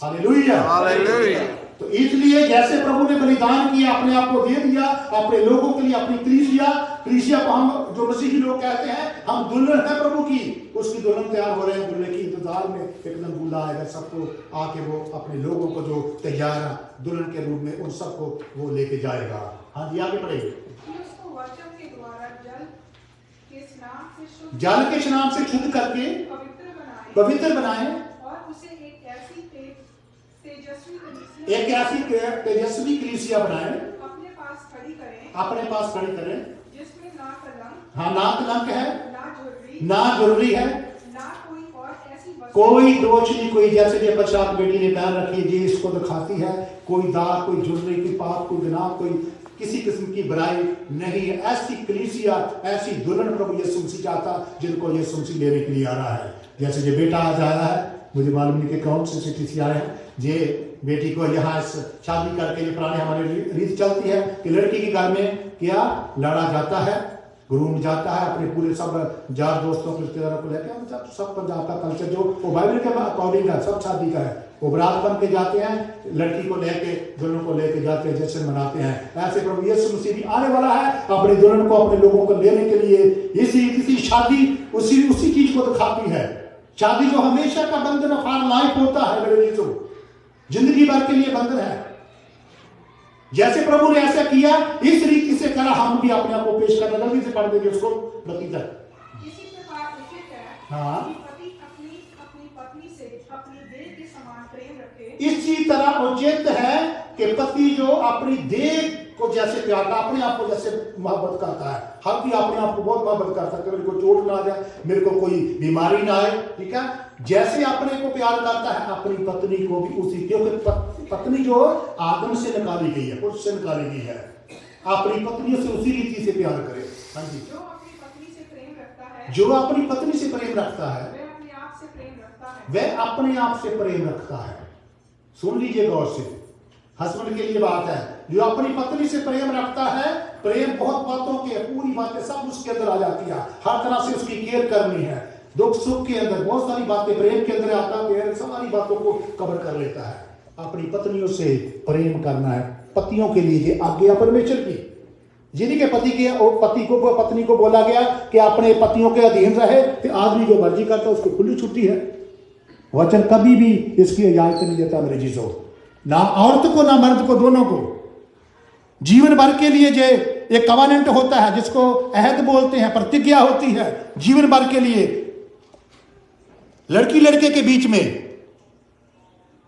Hallelujah, hallelujah. तो इसलिए जैसे प्रभु ने बलिदान किया, अपने आप को दे दिया अपने लोगों के लिए, अपनी कलीसिया को हम जो मसीही लोग कहते हैं, हम दुल्हन है प्रभु की, उसकी दुल्हन तैयार हो रहे हैं। दुल्हन की इंतजार में एकदम दूल्हा आएगा, सबको आके वो अपने लोगों को जो तैयार है दुल्हन के रूप में, उन सबको वो लेके जाएगा। हाँ जी, आगे बढ़ेंगे। जल के स्नान से शुद्ध करके पवित्र बनाए और उसे एक ऐसी तेजस्वी कलीसिया बनाए, अपने पास खड़ी करें, जिसमें ना हाँ, ना कलंक है, ना ना जरूरी है, ना कोई और ऐसी वस्तु कोई दोष नहीं, कोई जैसे ये पश्चात बेटी ने पहन रखी है, ये इसको दिखाती है, कोई दाग, कोई जुर्री, कोई पाप, कोई गुनाह, कोई किसी किस्म की बुराई नहीं है। ऐसी कलीसिया, ऐसी दुल्हन प्रभु यीशु मसीह चाहता, जिनको यीशु मसीह लेने के लिए आ रहा है। जैसे ये बेटा आज आया है, मुझे मालूम नहीं कि कौन से सिटी से आए हैं, ये बेटी को यहाँ शादी करके, ये पुरानी हमारी रीत चलती है कि लड़की के घर में क्या लड़ा जाता है, ग्रूम जाता है, अपने पूरे सब यार दोस्तों को, रिश्तेदारों को लेकर, मतलब सब पंजाब का कल्चर जो वो बाइबल के अकॉर्डिंग है, सब शादी का है, वो बरात बन के जाते हैं, लड़की को लेके दुल्हन को लेके जाते हैं, जश्न मनाते हैं। ऐसे प्रभु यीशु मसीह भी आने वाला है अपनी दुल्हन को, अपने लोगों को लेने के लिए। इसी शादी उसी चीज को दिखाती है। शादी जो हमेशा का बंधन फॉर लाइफ होता है मेरे लिए, जो जिंदगी भर के लिए बंधन है। जैसे प्रभु ने ऐसा किया, इस रीति से करा, हम भी अपने आप को पेश करना। जल्दी से पढ़ देंगे उसको प्रति तक। इसी प्रकार उचित है हाँ। कि पति अपनी पत्नी से अपनी देह के समान प्रेम रखे। इसी तरह उचित है कि पति जो अपनी देह को जैसे प्यार का, अपने आप को जैसे मोहब्बत करता है, हर कोई अपने आप को बहुत मोहब्बत करता है कि मेरे को चोट ना आ जाए, मेरे को कोई बीमारी ना आए, ठीक है। जैसे अपने को प्यार करता है, अपनी पत्नी को भी उसी, क्योंकि पत्नी जो आदम से निकाली गई है, पुरुष से निकाली गई है, अपनी पत्नी से उसी रीति से प्यार करे। हाँ जी। जो अपनी पत्नी से प्रेम रखता है, जो अपनी पत्नी से प्रेम रखता है, वह अपने आप से प्रेम रखता है। वह अपने आप से प्रेम रखता है। सुन लीजिए गौर से, हस्बैंड के लिए बात है। जो अपनी पत्नी से प्रेम रखता है, प्रेम बहुत बातों के, पूरी बातें सब उसके अंदर आ जाती है, हर तरह से उसकी केयर करनी है, दुख सुख के अंदर बहुत सारी बातें प्रेम के अंदर आता है, सारी बातों को कवर कर लेता है। अपनी पत्नियों से प्रेम करना है, पतियों के लिए ये आज्ञा परमेश्वर की, जिन्हीं के पति को पत्नी को बोला गया कि अपने पतियों के अधीन रहे, तो आदमी जो मर्जी करता है उसको खुली छुट्टी है। वचन कभी भी इसकी इजाजत नहीं देता मेरे जीजो, ना औरत को ना मर्द को, दोनों को जीवन भर के लिए जो एक कवानेंट होता है, जिसको अहद बोलते हैं, प्रतिज्ञा होती है जीवन भर के लिए, लड़की लड़के के बीच में।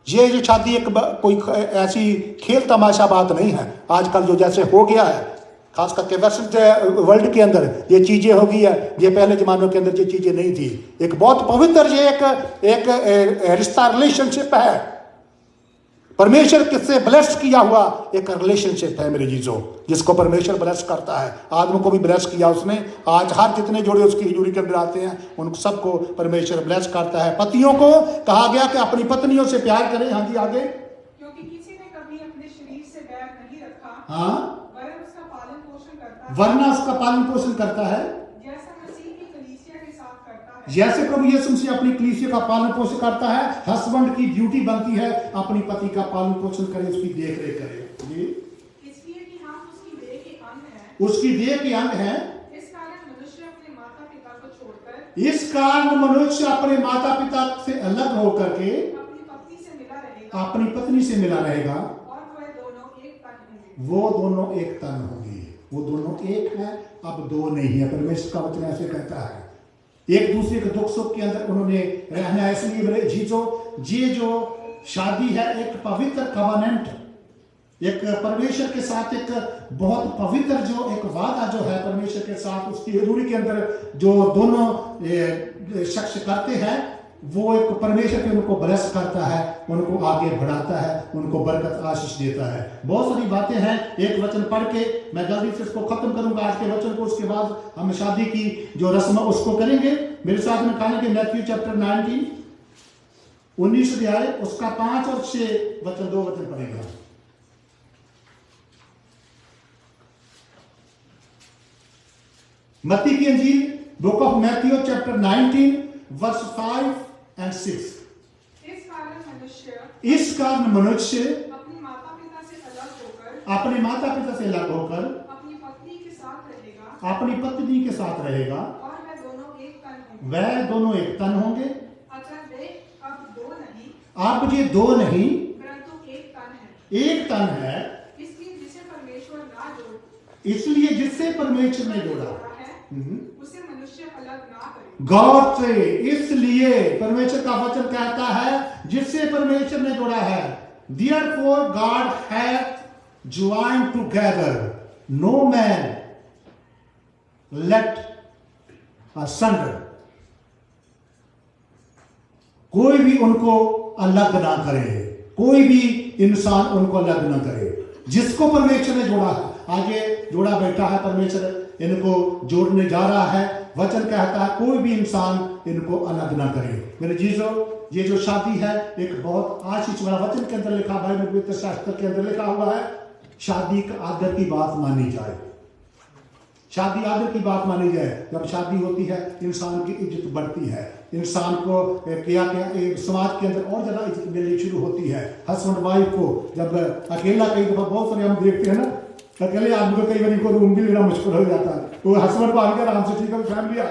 ये जो शादी एक कोई ऐसी खेल तमाशा बात नहीं है। आजकल जो जैसे हो गया है, खास करके वेस्टर्न वर्ल्ड के अंदर ये चीजें हो गई है, ये पहले जमानों के अंदर ये चीजें नहीं थी। एक बहुत पवित्र ये एक रिश्ता, रिलेशनशिप है, परमेश्वर किससे ब्लेस किया हुआ एक रिलेशनशिप है मेरे जीजो, जिसको परमेश्वर ब्लेस करता है। आदमी को भी ब्लेस किया उसने। आज हर जितने जोड़े उसकी हजूरी के अंदर आते हैं, उन सबको परमेश्वर ब्लेस करता है। पतियों को कहा गया कि अपनी पत्नियों से प्यार करें। हाँ जी, आगे। क्योंकि किसी ने कभी अपने शरीर से बैर नहीं रखा, हाँ, वरन उसका पालन पोषण करता है, वरना उसका पालन पोषण करता है, जैसा मसीह की कलीसिया के साथ करता है। जैसे प्रभु यीशु मसीह अपनी कलीसिया का पालन पोषण करता है। हस्बैंड की ड्यूटी बनती है अपनी पति का पालन पोषण करे, उसकी देख रेख करे। जी, इसलिए कि हम उसकी देह के अंग हैं। उसकी देह के अंग है। इस कारण मनुष्य अपने माता पिता को छोड़कर, इस कारण मनुष्य अपने माता पिता से अलग होकर के अपनी पत्नी से मिला रहेगा, अपनी पत्नी से मिला रहेगा, और वह दोनों एक तन होंगे। वो दोनों एक तन होंगे। वो दोनों एक है, अब दो नहीं है। परमेश्वर का वचन ऐसे कहता है, एक दूसरे के दुख सुख के अंदर उन्होंने रहना है। इसलिए मेरे जीजो, ये जो शादी है एक पवित्र कवानेंट, एक परमेश्वर के साथ एक बहुत पवित्र जो एक वादा जो है परमेश्वर के साथ, उसकी हजूरी के अंदर जो दोनों शख्स करते हैं, वो एक परमेश्वर के उनको ब्लेस करता है, उनको आगे बढ़ाता है, उनको बरकत आशीष देता है। बहुत सारी बातें हैं। एक वचन पढ़ के मैं जल्दी से इसको खत्म करूंगा आज के वचन को, उसके बाद हम शादी की जो रस्म उसको करेंगे। मेरे साथ में खाने के मैथ्यू चैप्टर 19 19 अध्याय उसका 5 और 6 वचन, 2 वचन पढ़ेगा। मत्ती की अंजील, book of Matthew chapter 19 verse 5 and 6। इस कारण मनुष्य अपने माता पिता से अलग होकर अपनी पत्नी के साथ रहेगा, अपनी पत्नी के साथ रहेगा, और वह दोनों एक तन होंगे। वह दोनों एक तन होंगे। अतः वे अब दो नहीं, अब ये दो नहीं परंतु एक तन है। एक तन है। इसलिए जिसे परमेश्वर ना जोड़, इसलिए जिससे परमेश्वर ने जोड़ा है, उसे मनुष्य अलग ना करे। गौर से, इसलिए परमेश्वर का वचन कहता है जिससे परमेश्वर ने जोड़ा है। Therefore God hath joined together, no man let asunder. कोई भी उनको अलग ना करे, कोई भी इंसान उनको अलग ना करे। जिसको परमेश्वर ने जोड़ा है, आगे जोड़ा बैठा है, परमेश्वर इनको जोड़ने जा रहा है। वचन कहता है कोई भी इंसान इनको अलग ना करे। मेरे जीजो, ये जो शादी है एक बहुत आशीष वाला, वचन के अंदर लिखा, भाई पवित्र शास्त्र के अंदर लिखा हुआ है, शादी का आदर की बात मानी जाए। शादी आदर की बात मानी जाए। जब शादी होती है इंसान की इज्जत बढ़ती है, इंसान को क्या समाज के अंदर और ज्यादा इज्जत मिलनी शुरू होती है। हस्बैंड वाइफ को जब अकेला, कई दफा बहुत सारे हम देखते हैं ना, अकेले आदमी को कई बार इनको रूम भी लेना मुश्किल हो जाता है, तो हस्बैंड को आगे आराम से ठीक है फैमिली आ।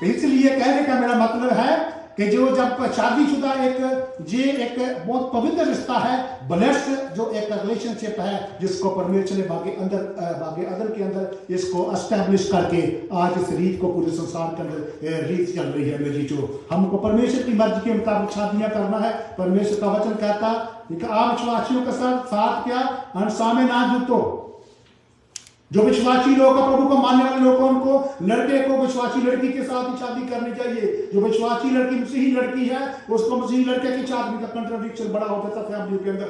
इसलिए कहने का मेरा मतलब है कि जो जब शादीशुदा एक बहुत पवित्र रिश्ता है, ब्लेस्ड जो एक रिलेशनशिप है, जिसको परमेश्वर ने बाकी अदर के अंदर इसको एस्टैब्लिश करके आज इस रीत को पूरे संसार के अंदर रीत चल रही है। मेरी जो हमको परमेश्वर की मर्जी के मुताबिक शादियां करना है। परमेश्वर का वचन कहता है आप विश्वासियों के साथ क्या अनसामे ना जुटो। जो विश्वासी लोग प्रभु को मानने वाले लोग, उनको लड़के को विश्वासी लड़की के साथ ही शादी करनी चाहिए। जो विश्वासी लड़की मसीही लड़की है, उसको मसीही लड़के की शादी का कंट्राडिक्शन बड़ा होता था फैमिली के अंदर।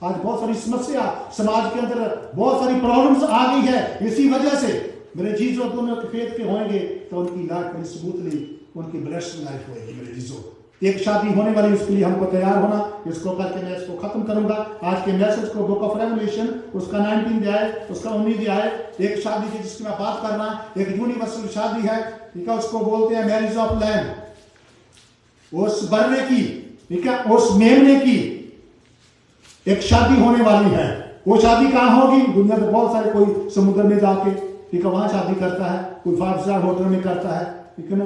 आज बहुत सारी समस्या समाज के अंदर, बहुत सारी प्रॉब्लम्स आ गई है इसी वजह से। मेरे जीजो, दोनों के फेथ के होंगे तो उनकी लाइफ बड़ी स्मूथली, उनकी ब्लेस्ड लाइफ होगी। मेरे जीजो, एक शादी होने वाली, उसके लिए हमको तैयार होना। इसको करके मैं इसको खत्म करूंगा आज के मैसेज को। बुक ऑफ रेवलेशन उसका 19 अध्याय, उसका 19 अध्याय, एक शादी की जिसकी मैं बात करना, एक यूनिवर्सल शादी है, ठीक है। उसको बोलते हैं मैरिज ऑफ लैम। उस बरने की, ठीक है, उस मेमने की एक शादी होने वाली है। वो शादी कहां होगी? दुनिया में बहुत सारे, कोई समुद्र में जाके, ठीक है, वहां शादी करता है, कोई 5 स्टार होटल में करता है, ठीक है ना,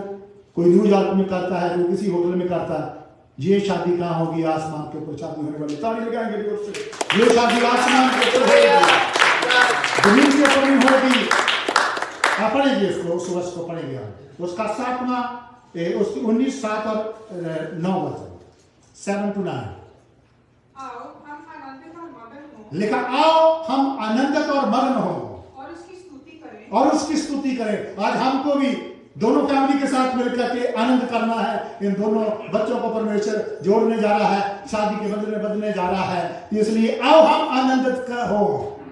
कोई न्यूयॉर्क में करता है, कोई किसी होटल में करता है। ये शादी कहां होगी? आसमान के ऊपर शादी होने वाली। ताली लगाएंगे जोर से। ये शादी आसमान के ऊपर होगी, जमीन के ऊपर नहीं होगी। आप पढ़ेंगे इसको, उस वर्ष को पढ़ेंगे हम। उसका 7वां, उसकी 19, 7 और 9 वचन, 7 to 9 लिखा, आओ हम आनंदित और मग्न हो और उसकी स्तुति करें। आज हमको भी दोनों फैमिली के साथ मिलकर के आनंद करना है। इन दोनों बच्चों को परमेश्वर जोड़ने जा रहा है, शादी के बदले में बदलने जा रहा है। इसलिए आओ हम आनंदित हो,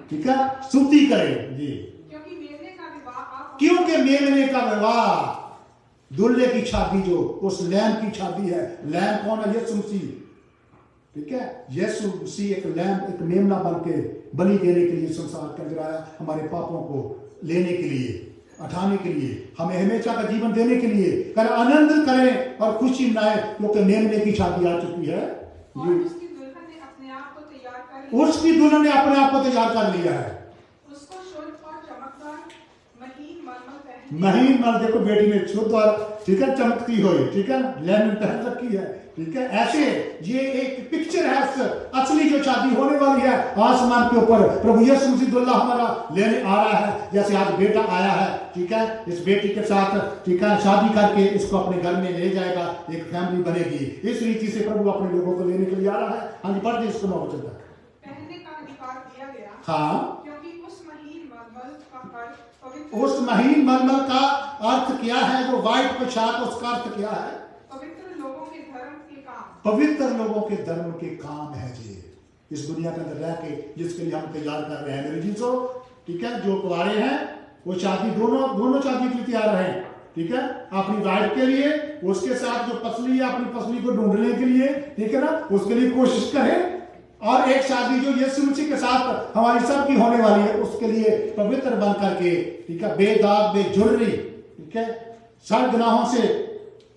ठीक है, स्तुति करें जी। क्योंकि मेमने का विवाह, दूल्हे की शादी जो उस लैम की शादी है। लैम कौन है? यीशु मसीह, ठीक है। यीशु मसीह एक लैम, एक मेमना बन के बलि देने के लिए संसार के अंदर आया, हमारे पापों को लेने के लिए, उठाने के लिए, हमें हमेशा का जीवन देने के लिए। कर आनंद करें और खुशी मनाएं, क्योंकि मेमने की शादी आ चुकी है। उसकी दुल्हन ने अपने आप को तैयार कर लिया। उसकी दुल्हन ने अपने आप को तैयार कर लिया है। उसको शुद्ध और चमकदार महीन मलमल पहन, महीन मल, देखो बेटी ने शुद्ध और, ठीक है, चमकती हुई, ठीक है, लैम पहन रखी है, ठीक है। ऐसे ये एक पिक्चर है असली जो शादी होने वाली है आसमान के ऊपर। प्रभु यीशु मसीह दुल्हा हमारा लेने आ रहा है। जैसे आज बेटा आया है, ठीक है, इस बेटी के साथ, ठीक है, शादी करके इसको अपने घर में ले जाएगा, एक फैमिली बनेगी। इस रीति से प्रभु अपने लोगों को लेने के लिए आ रहा है। हाँ जी, पढ़ते इसको 9 वचन तक। पहनने का अधिकार दिया गया, हाँ, क्योंकि उस महीन मलमल का अर्थ पवित्र, उस महीन मलमल का अर्थ क्या है? जो व्हाइट पोशाक, उसका अर्थ क्या है? पवित्र लोगों के धर्म के काम, पवित्र लोगों के धर्म के काम है जी। इस दुनिया के अंदर रह के जिसके लिए हम तैयार कर रहे हैं मेरे जीजो, ठीक है। जो कुंवारे हैं वो शादी, दोनों शादी के लिए तैयार हैं, ठीक है, अपनी वाइफ के लिए, उसके साथ जो पसली है अपनी पसली को ढूंढने के लिए, ठीक है ना, उसके लिए कोशिश करें। और एक शादी जो यीशु मसीह के साथ हमारी सबकी होने वाली है, उसके लिए पवित्र बन करके, ठीक है, बेदाग बेजुर्री, ठीक है, सब गुनाहों से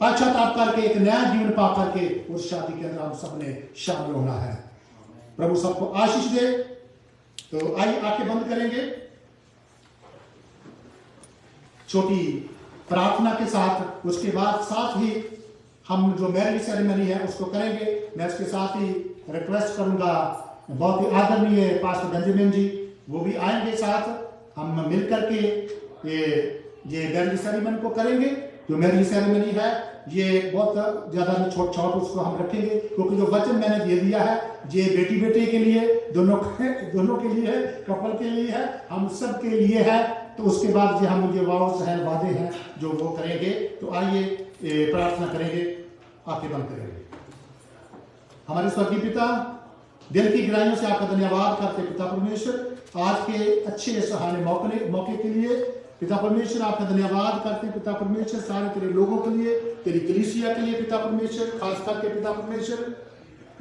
पश्चाताप करके एक नया जीवन पा करके उस शादी के अंदर हम सबने शामिल होना है। प्रभु सबको आशीष दे। तो आइए आंखें बंद करेंगे, छोटी प्रार्थना के साथ। उसके बाद साथ ही हम जो मैरिज सेरेमनी है उसको करेंगे। मैं इसके साथ ही रिक्वेस्ट करूंगा, बहुत ही आदरणीय पास्टर बेंजामिन जी, वो भी आएंगे साथ। हम मिल करके ये मैरिज सेरेमनी को करेंगे। जो मैरिज सेरेमनी है ये बहुत ज्यादा छोट उसको हम रखेंगे, क्योंकि जो वचन मैंने दे दिया है ये बेटी के लिए, दोनों के लिए है, कपल के लिए है, हम सब के लिए है। तो उसके बाद जो हम ये वादे हैं जो वो करेंगे। तो आइए प्रार्थना करेंगे, आंखें बंद करेंगे। हमारे स्वर्गीय पिता, दिल की गहराइयों से आपका धन्यवाद करते पिता परमेश्वर, आज के अच्छे सहारे मौके के लिए पिता परमेश्वर आपका धन्यवाद करते हैं पिता परमेश्वर, सारे तेरे लोगों के लिए, तेरी कलीसिया के लिए पिता परमेश्वर, खास करके पिता परमेश्वर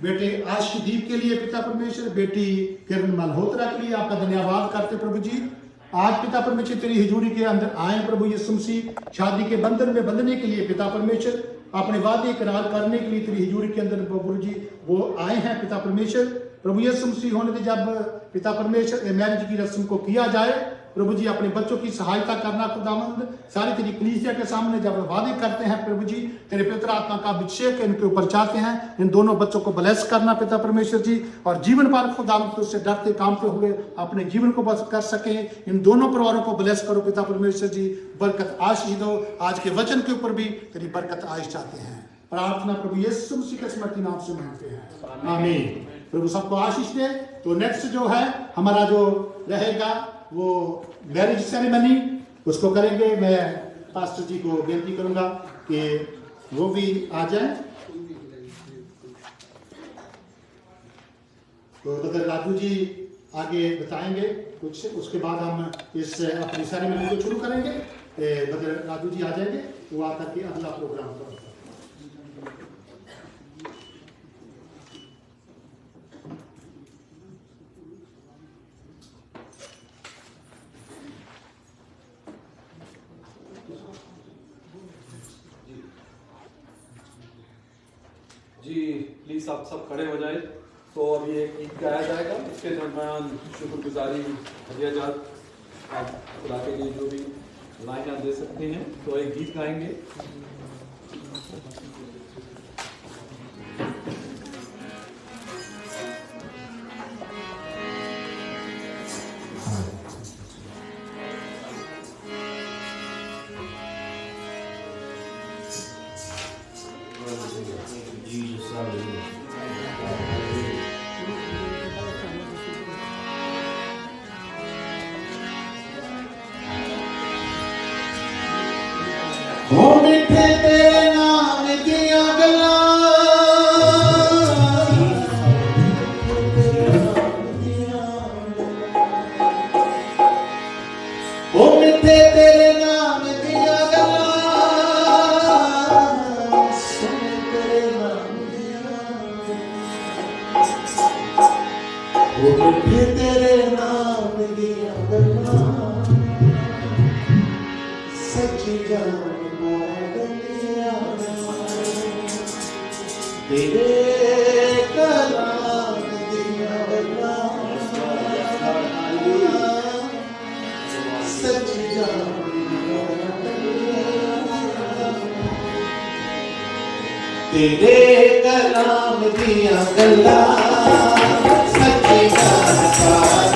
बेटे आशीदीप के लिए पिता परमेश्वर, बेटी किरण मल्होत्रा के लिए आपका धन्यवाद करते प्रभु जी। आज पिता परमेश्वर तेरी हुजूरी के अंदर आए प्रभु यीशु मसीह, शादी के बंधन में बंधने के लिए पिता परमेश्वर, अपने वादे इकरार करने के लिए तेरी हुजूरी के अंदर प्रभु जी वो आए हैं पिता परमेश्वर। प्रभु यीशु मसीह होने दे, जब पिता परमेश्वर मैरिज की रस्म को किया जाए प्रभु जी, अपने बच्चों की सहायता करना खुदावंद, सारी तेरी कलीसिया के सामने जब वादे करते हैं प्रभु जी, तेरे पवित्र आत्मा का अभिषेक इनके ऊपर चाहते हैं, इन दोनों बच्चों को ब्लेस करना पिता परमेश्वर जी, और जीवन भर खुदावंद तुझसे डरते कामते हुए अपने जीवन को बस कर सके। इन दोनों परिवारों को ब्लेस करो पिता परमेश्वर जी, बरकत आशीष दो। आज के वचन के ऊपर भी तेरी बरकत आशीष चाहते हैं। प्रार्थना प्रभु यीशु मसीह के स्मृति नाम से मांगते हैं, आमीन। प्रभु सबको आशीष दे। तो नेक्स्ट जो है हमारा जो रहेगा वो मैरिज सेरेमनी, उसको करेंगे। मैं पास्टर जी को बेनती करूंगा कि वो भी आ जाए। तो ब्रदर राजू जी आगे बताएंगे कुछ, उसके बाद हम इस अपनी सेरेमनी को शुरू करेंगे। ब्रदर राजू जी आ जाएंगे, वो आकर के अगला प्रोग्राम करेंगे। जी प्लीज आप सब खड़े हो जाए। तो अभी एक गीत गाया जाएगा, इसके दरमियान शुक्रगुजारी हदिया जात आप खुदा के लिए जो भी लाइन दे सकते हैं। तो एक गीत गाएंगे। हो मिठे तेरे नाम दिया गल्लां, हो मिठे तेरे नाम दिया गल्लां, सुन तेरे नाम दिया, हो मिठे तेरे नाम दिया गल्लां, सच्ची जान तेरे कलाम दिया गल्लां, सच्ची जान तेरे कलाम दिया गल्लां, सच्ची जान दिया।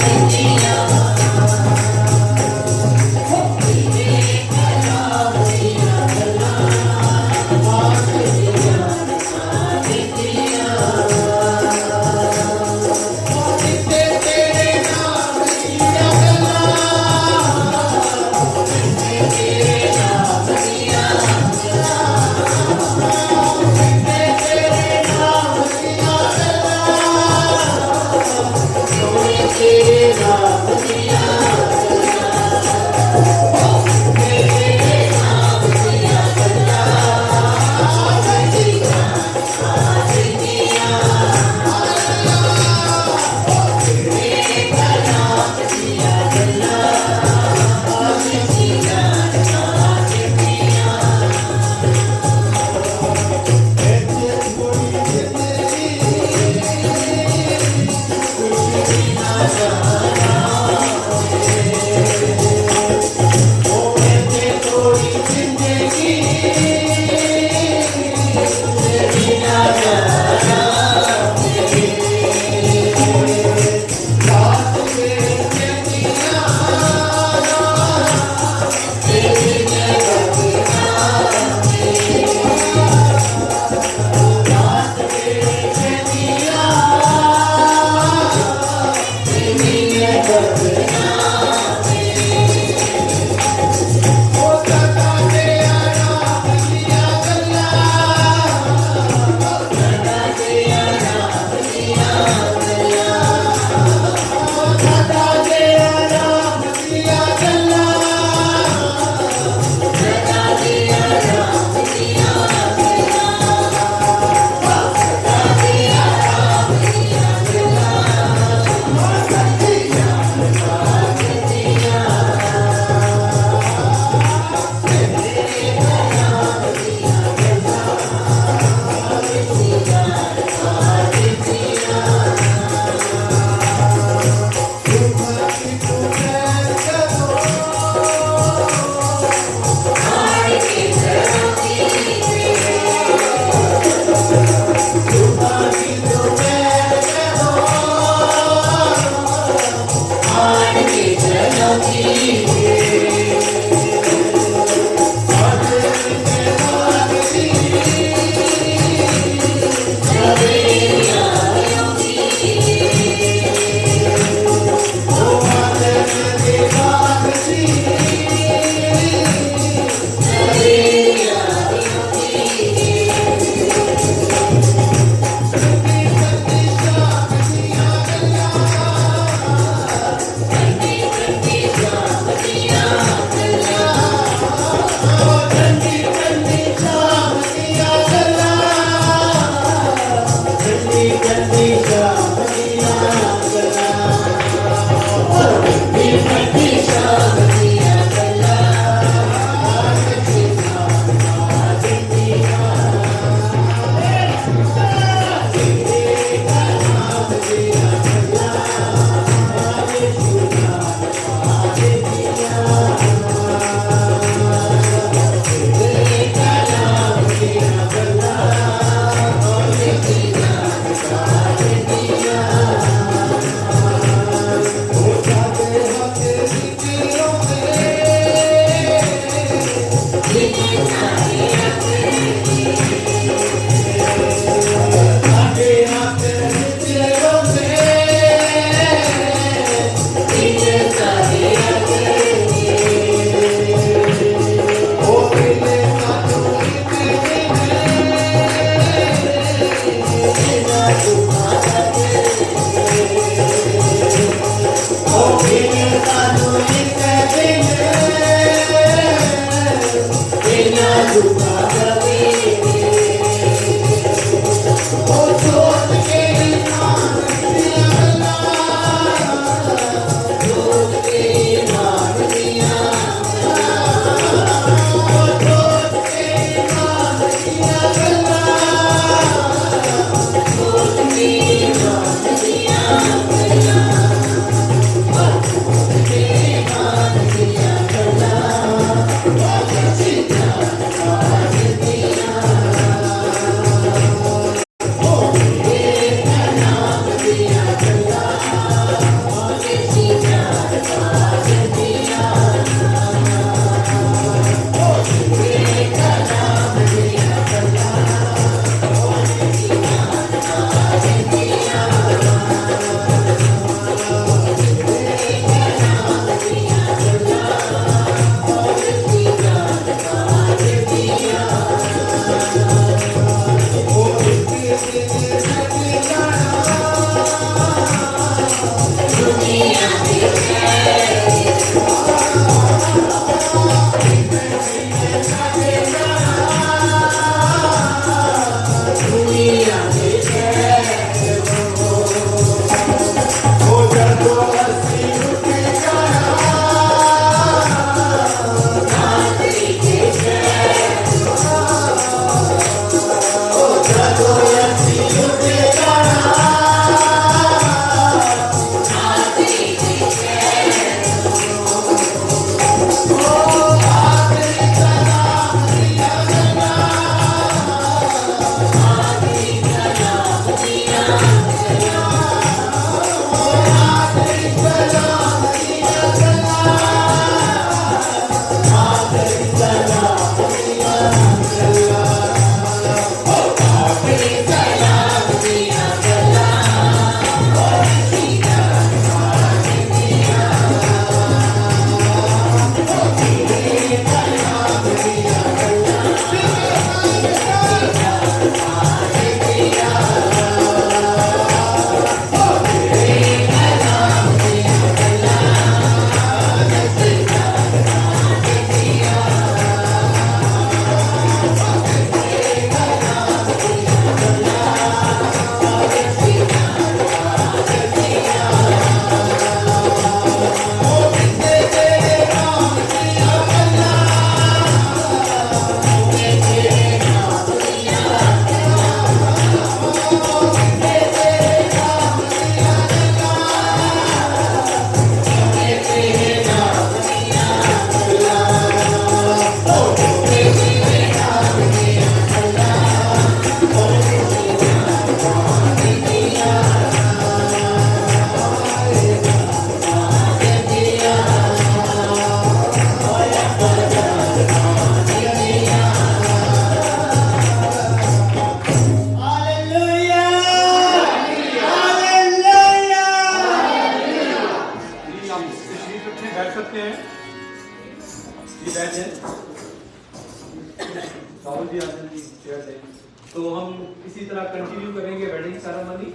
तो हम इसी तरह कंटिन्यू करेंगे वेडिंग सेरेमनी।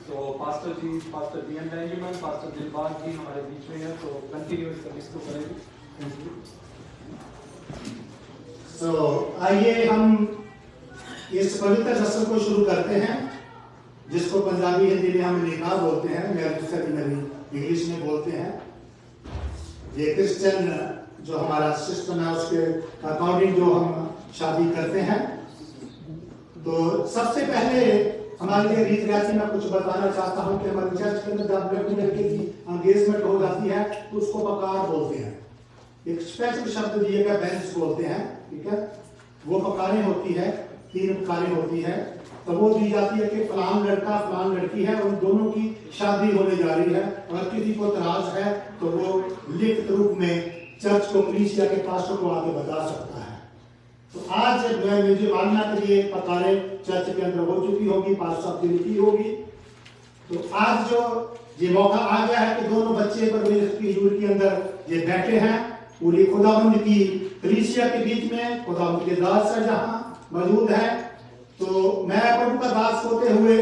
तो pastor ji, pastor BN Benjamin, pastor Dilbag ji हमारे बीच में है, तो कंटिन्यू इस सर्विस को करेंगे। तो आइए हम इस पवित्र रस्म को शुरू करते हैं, जिसको पंजाबी हिंदी में हम निकाह बोलते हैं, मैरिज इंग्लिश में बोलते हैं। ये क्रिश्चियन जो हमारा सिस्टम है उसके अकॉर्डिंग जो हम शादी करते हैं। तो सबसे पहले हमारे लिए रीत रिवाज में कुछ बताना चाहता हूँ कि हमारे चर्च के अंदर जब लड़की लड़के की एंगेजमेंट हो जाती है तो उसको पकार बोलते हैं। एक स्पेशल शब्द दिए गए बेंस बोलते हैं, ठीक है। वो पकारें होती है, 3 पकारें होती है, तो वो दी जाती है कि फलान लड़का फलान लड़की है, उन दोनों की शादी होने जा रही है। और किसी को तराज है तो वो लिखित रूप में चर्च को, कलीसिया के पास्टर को आके बता सकता है। तो आज मैं मुझे मानना के लिए पकारे चर्च के अंदर हो चुकी होगी, पास साहब की लिखी होगी। तो आज जो ये मौका आ गया है कि दोनों बच्चे परमेश्वर की हजूर के अंदर ये बैठे हैं, पूरी खुदावंद की कलीसिया के बीच में खुदावंद के दास से जहां मौजूद है। तो मैं प्रभु का दास होते हुए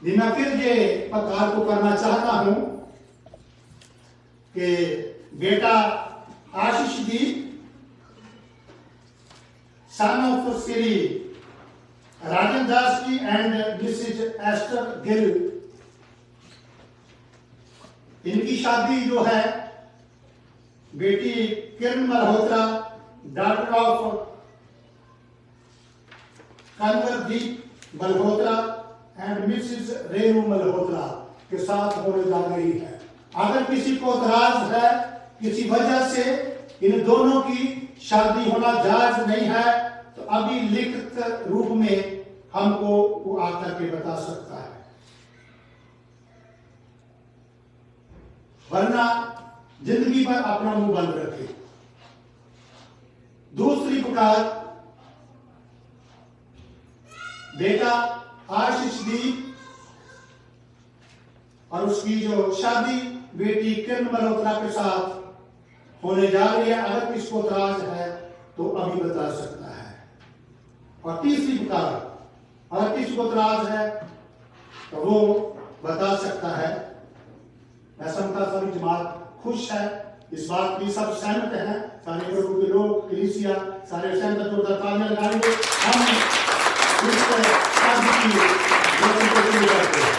मैं फिर ये पकार को करना चाहता हूं कि बेटा Ashish ji, son of Shri Rajan Das ji and Mrs Esther Gill, इनकी शादी जो है बेटी Kiran Malhotra daughter of Kanwardeep Malhotra and Mrs Renu Malhotra के साथ होने जा रही है। अगर किसी को एतराज है किसी वजह से इन दोनों की शादी होना जायज नहीं है, तो अभी लिखित रूप में हमको वो आकर के बता सकता है, वरना जिंदगी भर अपना मुंह बंद रखे। दूसरी प्रकार बेटा आशीष दी और उसकी जो शादी बेटी किरण मल्होत्रा के साथ होने जा रही है, अगर किसको एतराज है तो अभी बता सकता है। और तीसरी प्रकार, अगर किसी को एतराज है तो वो बता सकता है। मैं समझता सारी जमात खुश है, इस बात की सब सहमत हैं, सारे प्रभु के लोग कलीसिया सारे सहमत होकर तालियां लगाएंगे। हम इस शादी की करते हैं।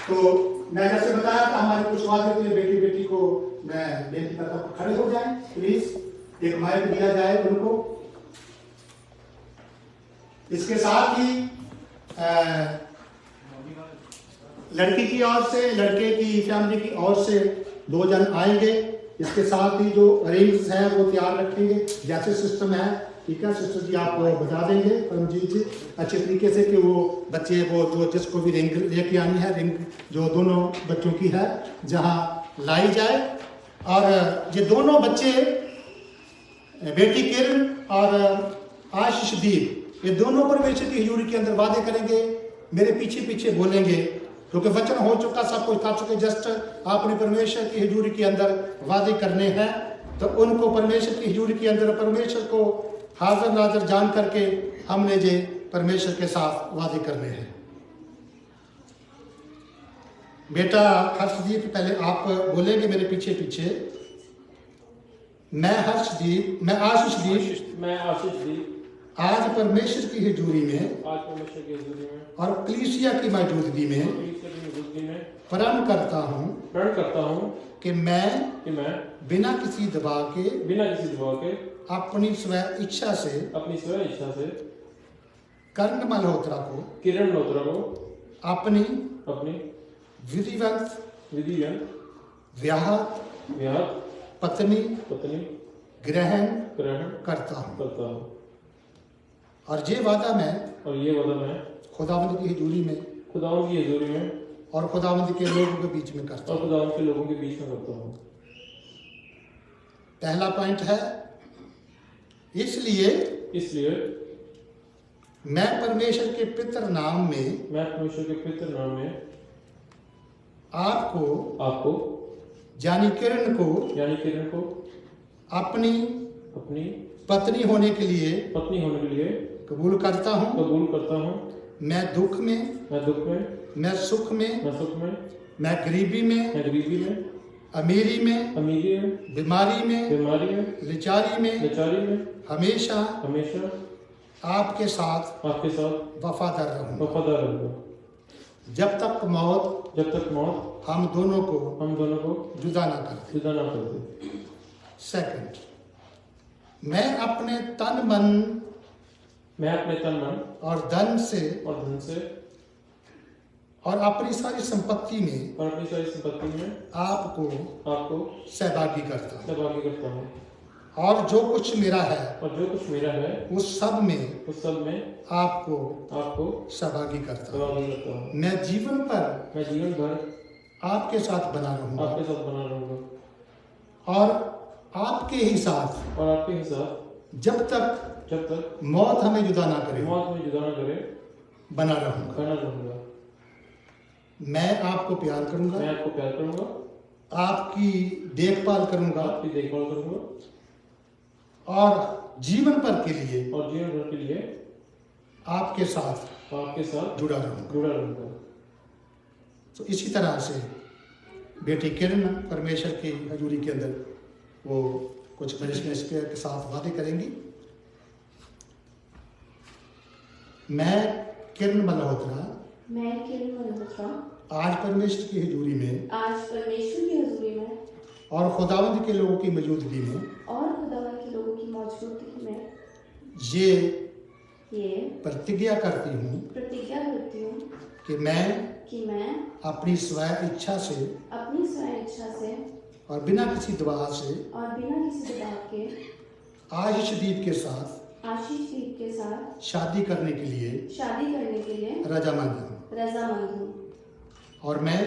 तो मैं जैसे बताया था हमारे कुछ वादे थे, बेटी बेटी को मैं बेनती करता हूं खड़े हो जाएं प्लीज, एक माइक दिया जाए उनको। इसके साथ ही लड़की की ओर से, लड़के की फैमिली की ओर से 2 जन आएंगे। इसके साथ ही जो अरेंज है वो तैयार रखेंगे जैसे सिस्टम है, ठीक है। सिस्टर जी आप बता देंगे परमजीत जी अच्छे तरीके से कि वो बच्चे वो जो जिसको भी रिंग लेके आनी है, रिंग जो दोनों बच्चों की है जहां लाई जाए। और ये दोनों बच्चे बेटी किरण और आशीष दीप, ये दोनों परमेश्वर की हजूरी के अंदर वादे करेंगे, मेरे पीछे पीछे बोलेंगे, क्योंकि वचन हो चुका, सब कुछ कर चुके। जस्ट आपने परमेश्वर की हजूरी के अंदर वादे करने हैं, तो उनको परमेश्वर की हजूरी के अंदर परमेश्वर को हाजिर नाजर जान करके हमने जे परमेश्वर के साथ वादे करने हैं। बेटा हर्षदीप, पहले आप बोलेंगे मेरे पीछे पीछे। मैं हर्षदीप, मैं आशीष दीप आज परमेश्वर की हजूरी में और कलीसिया की मौजूदगी में प्रण करता हूँ कि मैं बिना किसी दबाव के अपनी स्व इच्छा से किरण मल्होत्रा को अपनी विधिवत व्याहत पत्नी ग्रहण करता हूँ। और ये वादा मैं खुदावंद की हजूरी में और खुदावंद के लोगों के बीच में करता हूँ। पहला पॉइंट है, इसलिए मैं परमेश्वर के पितर नाम में आपको यानी किरण को अपनी पत्नी होने के लिए कबूल करता हूँ। मैं दुख में, मैं सुख में, मैं गरीबी में, अमीरी में, बीमारी में, लाचारी में हमेशा आपके साथ वफादार रहूंगा, जब तक मौत हम दोनों को जुदा ना कर दे। सेकंड, मैं अपने तन मन और धन से और अपनी सारी संपत्ति में आपको सहभागी करता हूँ। और जो कुछ मेरा है उस सब में आपको सहभागी करता हूँ। मैं जीवन भर आपके साथ बना रहूंगा और आपके ही साथ जब तक मौत हमें जुदा ना करे बना रहूंगा। मैं आपको प्यार करूंगा, आपकी देखभाल करूंगा और जीवन भर के लिए आपके साथ जुड़ा रहूंगा। तो इसी तरह से बेटी किरण परमेश्वर की हजूरी के अंदर वो कुछ परमेश्वर के साथ वादे करेंगी। मैं किरण मल्होत्रा आज परमेश्वर की हजूरी में और खुदावंद के लोगों की मौजूदगी में ये प्रतिज्ञा करती हूँ कि मैं अपनी स्वयं इच्छा से और बिना किसी दबाव के आशीषदीप के साथ शादी करने के लिए रजामंद हूँ। और मैं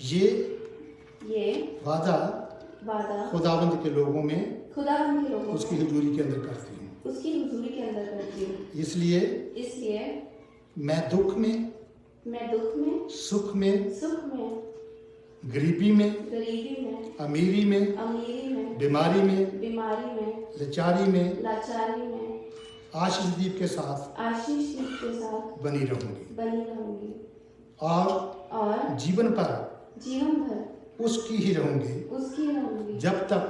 ये वादा खुदावंद के लोगों में उसकी हजूरी के अंदर करती हूँ। इसलिए मैं दुख में, सुख में, गरीबी में, अमीरी में, बीमारी में, लाचारी में आशीषदीप के साथ बनी रहूंगी और जीवन भर उसकी ही रहूंगी जब तक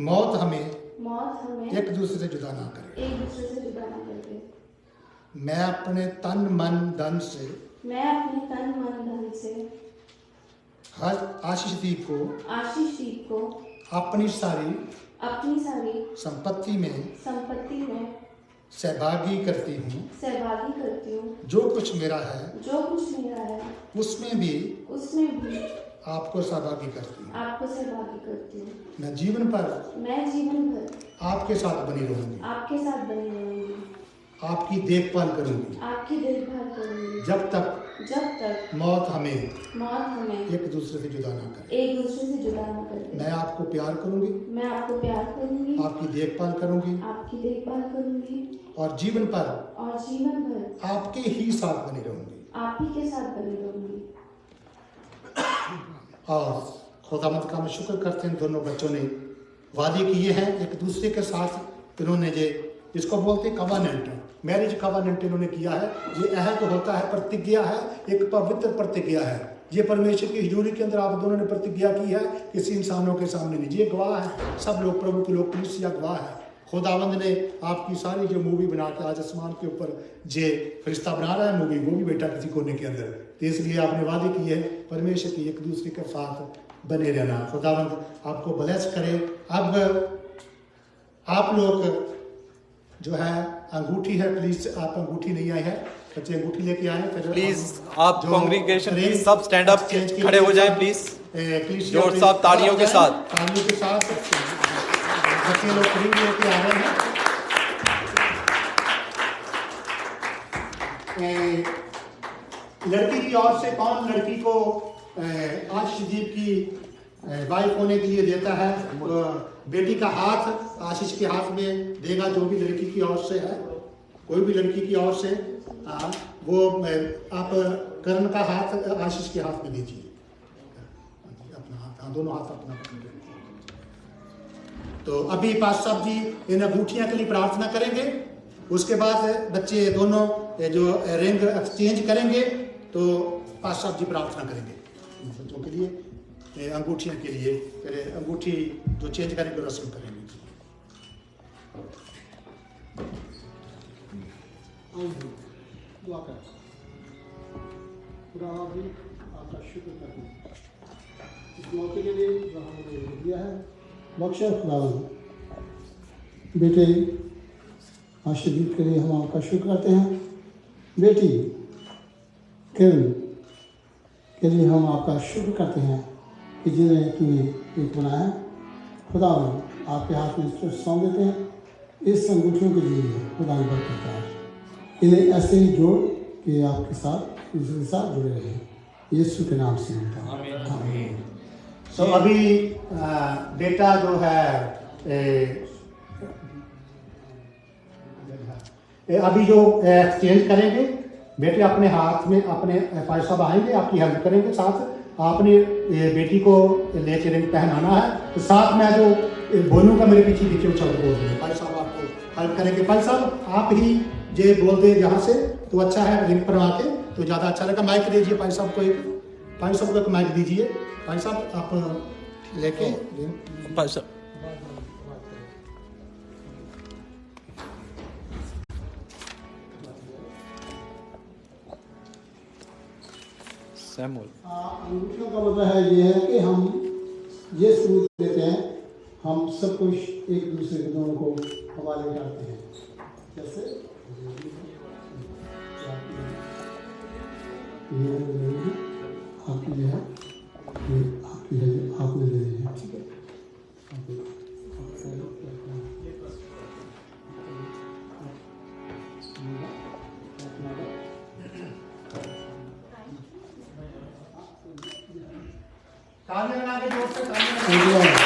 मौत हमें एक दूसरे से जुदा ना करे। मैं अपने तन मन धन से हर आशीषदीप को अपनी सारी संपत्ति में सहभागी करती हूँ। जो कुछ मेरा है उसमें भी आपको सहभागी करती हूँ। मैं जीवन भर आपके साथ बनी रहूंगी, आपकी देखभाल करूंगी जब तक मौत हमें एक दूसरे से जुदा ना करे। मैं आपको प्यार करूंगी, आपकी देखभाल करूंगी और जीवन भर आपके ही साथ बनी रहूंगी। और खुदावंद का हम शुक्र करते हैं, दोनों बच्चों ने वादे किए हैं एक दूसरे के साथ। इन्होंने इसको बोलते कवानेंट, मैरिज कवानेंट इन्होंने किया है। ये अहद होता है, प्रतिज्ञा है, एक पवित्र प्रतिज्ञा है। ये परमेश्वर की हजूरी के अंदर आप दोनों ने प्रतिज्ञा की है, किसी इंसानों के सामने नहीं। ये गवाह है, सब लोग प्रभु के लोग कलीसिया गवाह है। खुदावंद ने आपकी सारी जो मूवी बना के आज आसमान के ऊपर जे फरिश्ता बना रहा है मूवी, वो भी बैठा किसी कोने के अंदर। तो इसलिए आपने वादे किए है परमेश्वर की एक दूसरे के साथ बने रहना। खुदावंद आपको ब्लेस करे। अब आप लोग जो है अंगूठी है, प्लीज आप अंगूठी नहीं आए हैं, बच्चे अंगूठी लेके आए। प्लीज आप कांग्रीगेशन प्लीज सब स्टैंड अप खड़े हो जाएं प्लीज, जोर साहब तालियों के साथ बच्चे लोग रिंग लेके आ रहे हैं। लड़की की ओर से कौन लड़की को आशीषदीप की वाइफ होने के लिए देता है? बेटी का हाथ आशीष के हाथ में देगा, जो भी लड़की की ओर से है, कोई भी लड़की की ओर से वो आप करण का हाथ आशीष के हाथ में दीजिए, अपना हाथ, दोनों हाथ अपना। तो अभी पास्टर साहब जी इन अंगूठियां के लिए प्रार्थना करेंगे, उसके बाद बच्चे दोनों जो रिंग एक्सचेंज करेंगे, तो पास्टर साहब जी प्रार्थना करेंगे बच्चों के लिए, अंगूठियों के लिए। फिर अंगूठी जो चेंज करेंगे रस्म करेंगे। दुआ कर। खुदा भी आपका शुक्र करते हैं इस मौके के लिए जो हमने दिया है। बख्शा खुदा बेटे आशीर्वाद के लिए हम आपका शुक्र करते हैं। बेटी किरण के लिए हम आपका शुक्र करते हैं कि जिन्हें तूने एक बनाया। खुदा आपके हाथ में सौंप देते हैं इस अंगूठियों के लिए। खुदा बरकत है, इन्हें ऐसे ही जोड़ कि आपके साथ दूसरे के साथ जुड़े रहें, यीशु के नाम से। तो अभी बेटा जो है अभी जो एक्सचेंज करेंगे, बेटे अपने हाथ में अपने भाई साहब आएंगे, आपकी हेल्प करेंगे, साथ आपने बेटी को लेके रिंग पहनाना है, तो साथ में जो बोलूँगा मेरे पीछे पीछे उछल बोल देंगे, भाई साहब आपको हेल्प करेंगे। भाई साहब आप ही जे बोल दे यहाँ से तो अच्छा है, रिंग पहना के तो ज़्यादा अच्छा लगेगा। माइक दीजिए भाई साहब को, भाई साहब को एक माइक दीजिए। भाई साहब आप लेके भाई साहब अंगूठियों का मतलब है ये है कि हम ये सबूत देते हैं, हम सब कुछ एक दूसरे के दोनों को हवाले करते हैं। जैसे ये आपकी है, ये आपकी है, आपने ले ली है, ठीक है। तालियां लगा के जोर से तालियां लगा।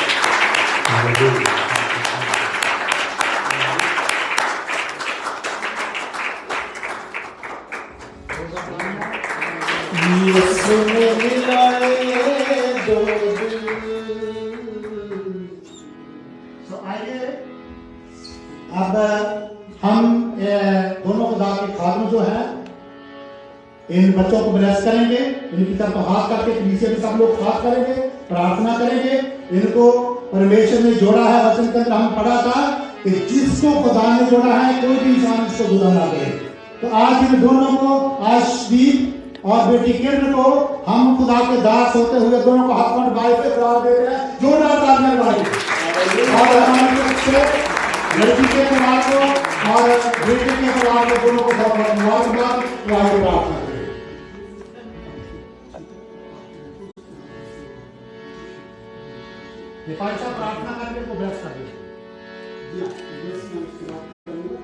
यीशु ने मिलाए दो दिल। तो आइए अब हम दोनों खुदा के खादम जो है इन बच्चों को ब्लेस करेंगे, इनकी तरफ हाथ करके कलीसिया के सब लोग हाथ करेंगे, प्रार्थना करेंगे। इनको परमेश्वर ने जोड़ा है, वचन के अंदर हम पढ़ा था कि जिसको खुदा ने जोड़ा है कोई भी इंसान इसको जुदा ना करे। तो आज इन दोनों को, आशदीप और बेटी किरण को, हम खुदा के दास होते हुए दोनों को हाथ में भाई पे करार देते हैं। जोरदार तालियां बजाइए। और हमारे लड़की के परिवार को और बेटे के परिवार को, दोनों को बहुत बहुत मुबारकबाद। प्रार्थना करें। भाई साहब प्रार्थना करके को ब्लेस कर दे। जी ब्लेस मैं उसकी बात करूँगा।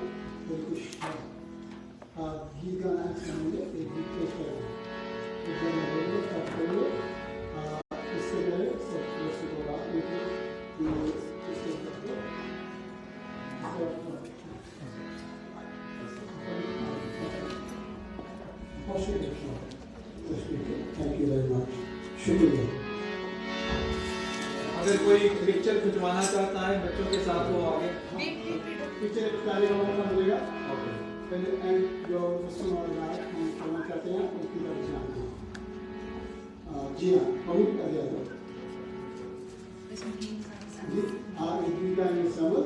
और कुछ गीत गाना सुनेंगे, एक गीत पेश करेंगे। तो जब मैं बोलूँगा तब करिए। इससे पहले सब दोस्तों को बात कीजिए कि इसके थैंक यू वेरी मच, शुक्रिया। अगर कोई पिक्चर खिंचवाना चाहता है बच्चों के साथ वो आगे पीछे कार्यक्रम का मिलेगा। पहले एंड जो मुस्लिम और हम करना चाहते हैं उसकी तरफ ध्यान दें। जी हाँ, पवित्र कर दिया था जी। आप एक गीत गाएंगे समझ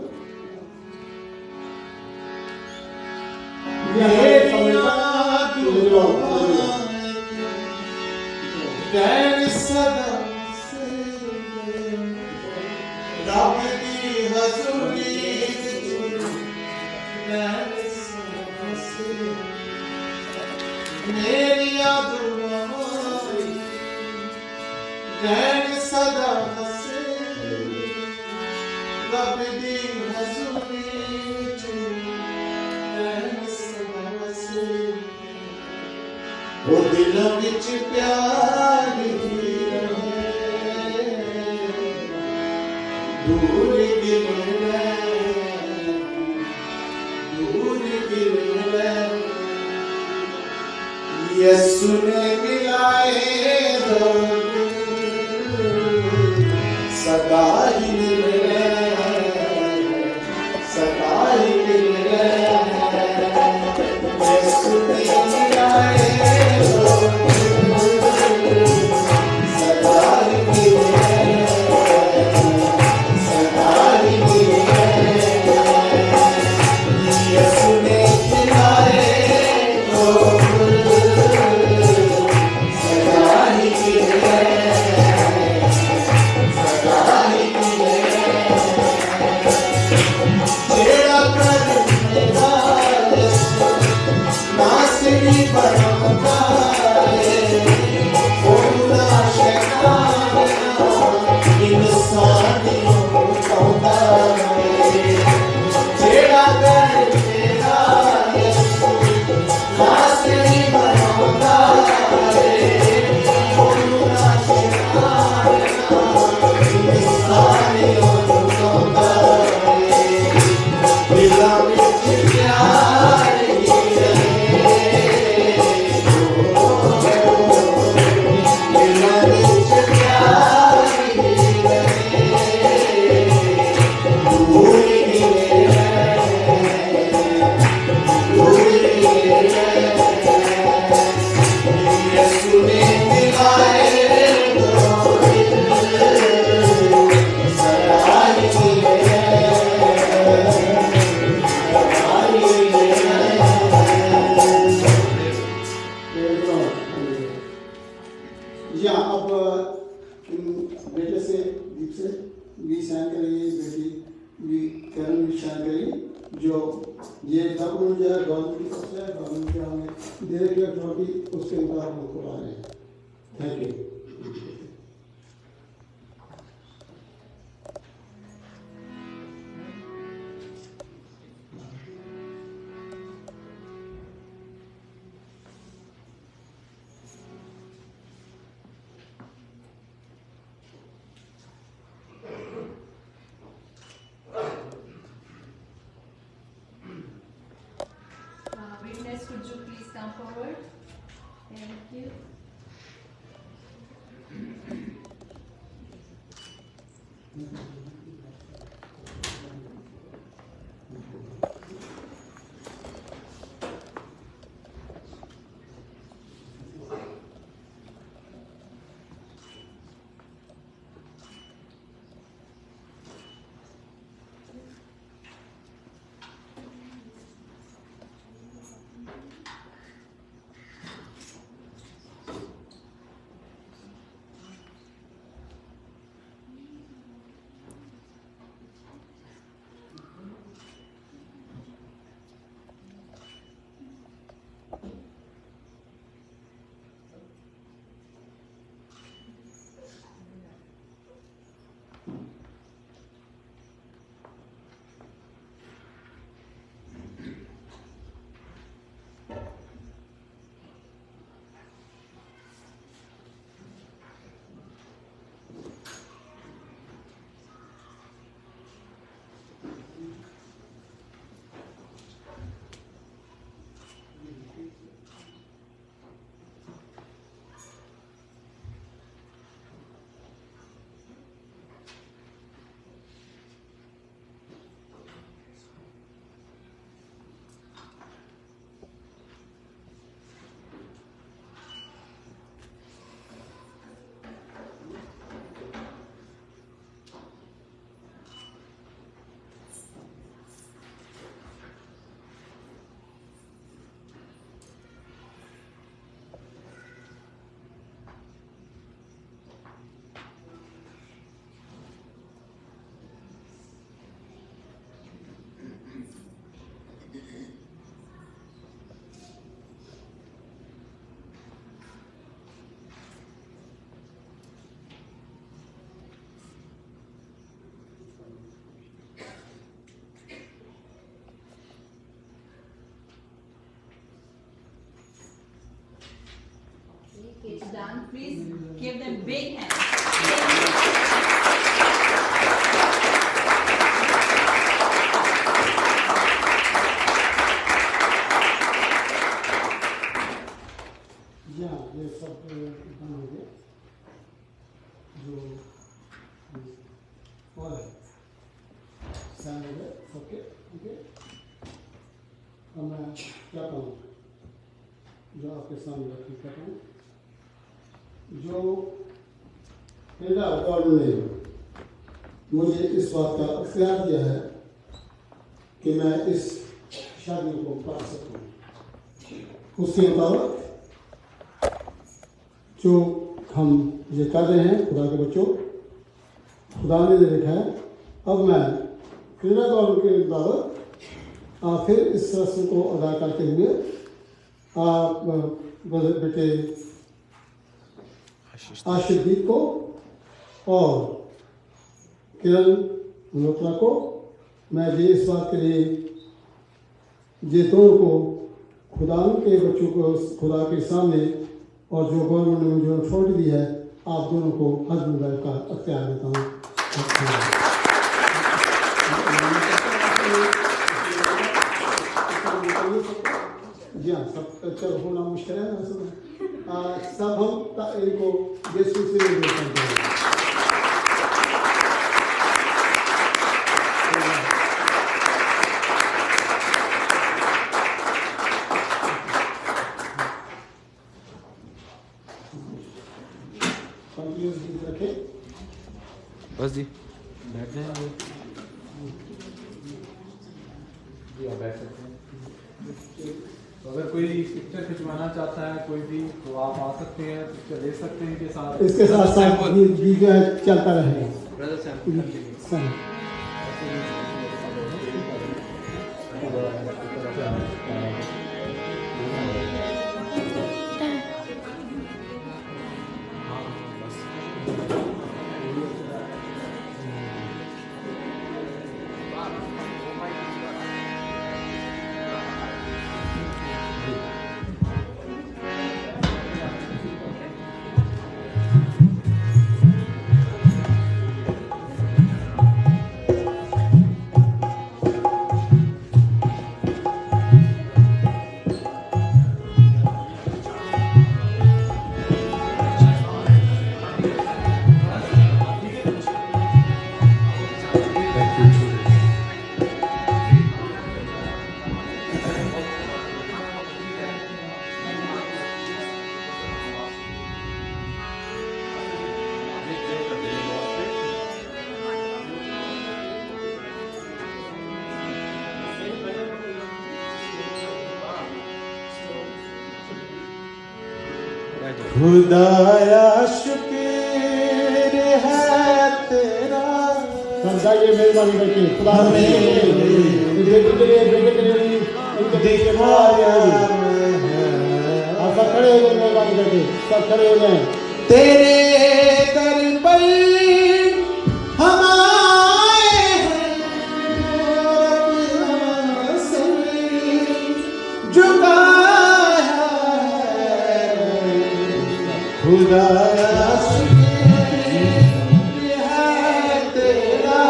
वो दिलों विच प्यार दूर दिल यीशु ने मिलाए दो सदा ही मिले, सदा ही मिले। यीशु ने मिलाए दो सदा ही मिले, सदा ही मिले। यीशु ने मिलाए दो सदा ही मिले। Karen Shangari, जो ये डॉक्यूमेंट जो है गवर्नमेंट की तरफ से है, गवर्नमेंट के हमें दे के अथॉरिटी उसके मुताबिक हम करवा रहे हैं। Thank you. Witness, could you please come forward? Thank you. It's done. Please give them big hands. ये सब बन हो गया जो और साइन हो गया सबके। ठीक है, अब मैं क्या कहूँ जो आपके सामने रखी कर रहा हूँ, जो मेरा गवर्नमेंट ने मुझे इस बात का इख्तियार दिया है कि मैं इस शादी को कर सकूँ, उसके मुताबिक जो हम ये कर रहे हैं खुदा के बच्चों, खुदा ने लिखा है। अब मैं क्रीड़ा गवर्नमेंट के मुताबिक फिर इस रस्म को अदा करते हुए बेटे आशीर्दीप को और किरण मल्होत्रा को मैं ये इस बात के लिए ये दोनों को खुदा के बच्चों को खुदा के सामने और जो गवर्नमेंट ने मुझे अथॉरिटी दी है, आप दोनों को हस्बैंड वाइफ का अख्तियार देता हूँ। जी हाँ, सब चल होना मुश्किल है, सब हम इनको गेस्ट से हैं। बस जी बैठ जाएंगे जी, आप बैठ सकते हैं। तो अगर कोई पिक्चर खिंचवाना चाहता है कोई भी, तो आप आ सकते हैं, पिक्चर ले सकते हैं। इसके साथ साथ वीडियो चलता रहेगा। ब्रदर सैम खुदाया शुक्र है तेरा। समझाइए मेहरबानी करके खुदा बेटे के लिए उनके दिखाया आप सब खड़े हो जाए, मेहरबानी करके सब खड़े हो जाए। तेरे दर पर हम आए हैं, झुकाया खुदाया शुक्र है तेरा,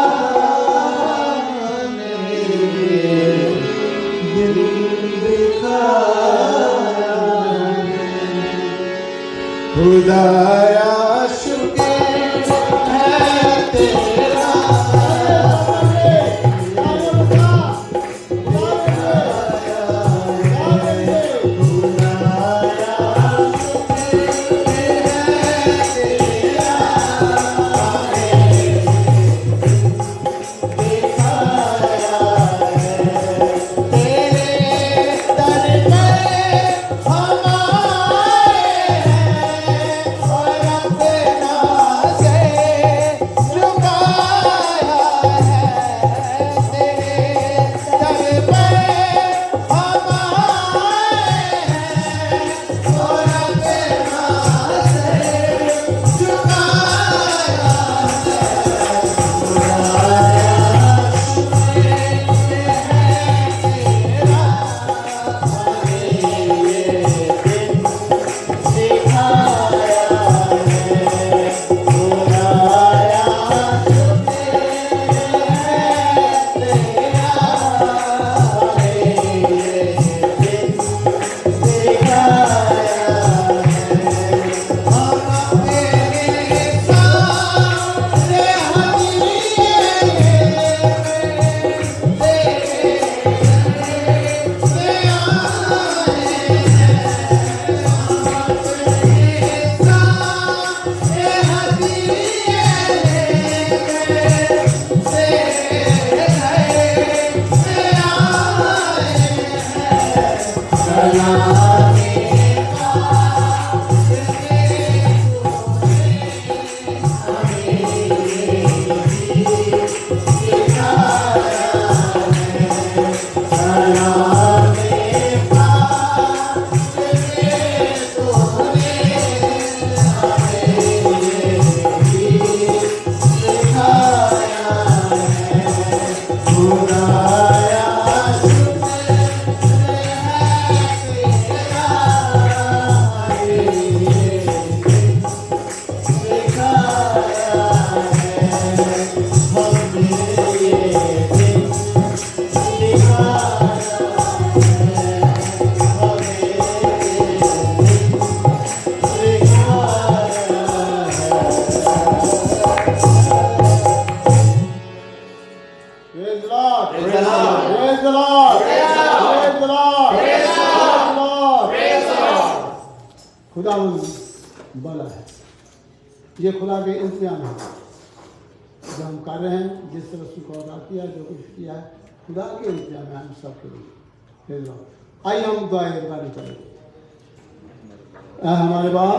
दिल दिखाया खुदाया शुक्र है तेरा। खुदा बला है, ये खुदा के इंतजाम है जो हम कर रहे हैं, जिस तरह से अदा किया, जो कुछ किया है खुदा के इंतजाम है हम सबके लिए। आइए हम दुआ गुजारी करेंगे। हमारे बाप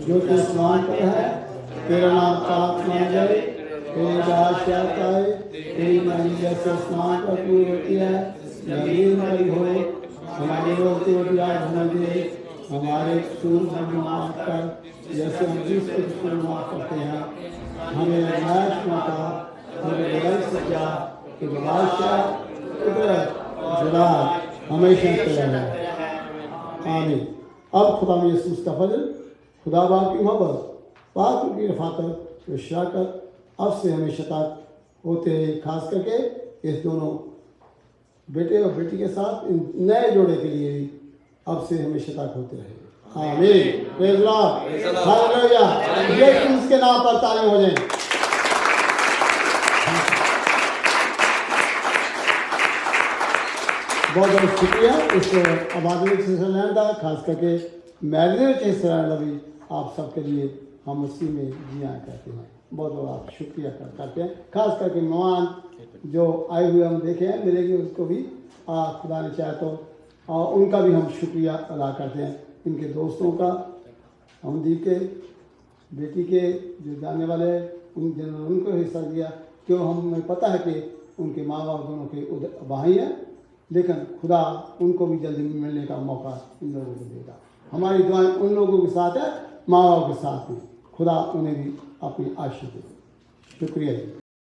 जो कि आसमान पर है, तेरा नाम पाक माना जाए, तेरी बादशाह आए, तेरी मर्जी जैसे आसमान पर पूरी होती है जमीन पर हो। हमारे लोग को आज हमें दे, हमारे कसूर हमें माफ कर जैसे हम जिसको कसूर माफ करते हैं। हमें अनाज मता, हमें बदल सजा कि बादशाह कुदरत जलाल हमेशा तेरा है। आमीन। अब खुदा में यीशु का फजल, खुदा बाप की मोहब्बत, पाक की रफाकत, शराकत अब से हमेशा तक होते हैं, खास करके इस दोनों बेटे और बेटी के साथ इन नए जोड़े के लिए भी अब से हमेशा तक होते रहेंगे। आमीन। Praise Lord. हालेलुया। यीशु के नाम पर ताली हो जाए। बहुत बहुत शुक्रिया इस आबादी में हिस्सा लेने का, खास करके मैरिज में हिस्सा लेने का भी आप सबके लिए हम उसी में जिया करते हैं। बहुत बहुत आप शुक्रिया करते हैं, खास करके मेहमान जो आए हुए हम देखे हैं मिलेंगे उसको भी खुदा ने चाहे तो उनका भी हम शुक्रिया अदा करते हैं, इनके दोस्तों का अमनदीप के बेटी के जो जाने वाले हैं जिन्होंने उनको हिस्सा दिया, क्यों हमें पता है कि उनके माँ बाप दोनों के उधर वहाँ ही है, लेकिन खुदा उनको भी जल्दी मिलने का मौका इन लोगों को देगा। हमारी दुआएं उन लोगों के साथ है, माँ बाप के साथ में। खुदा उन्हें भी अपनी आशीष दे। शुक्रिया जी।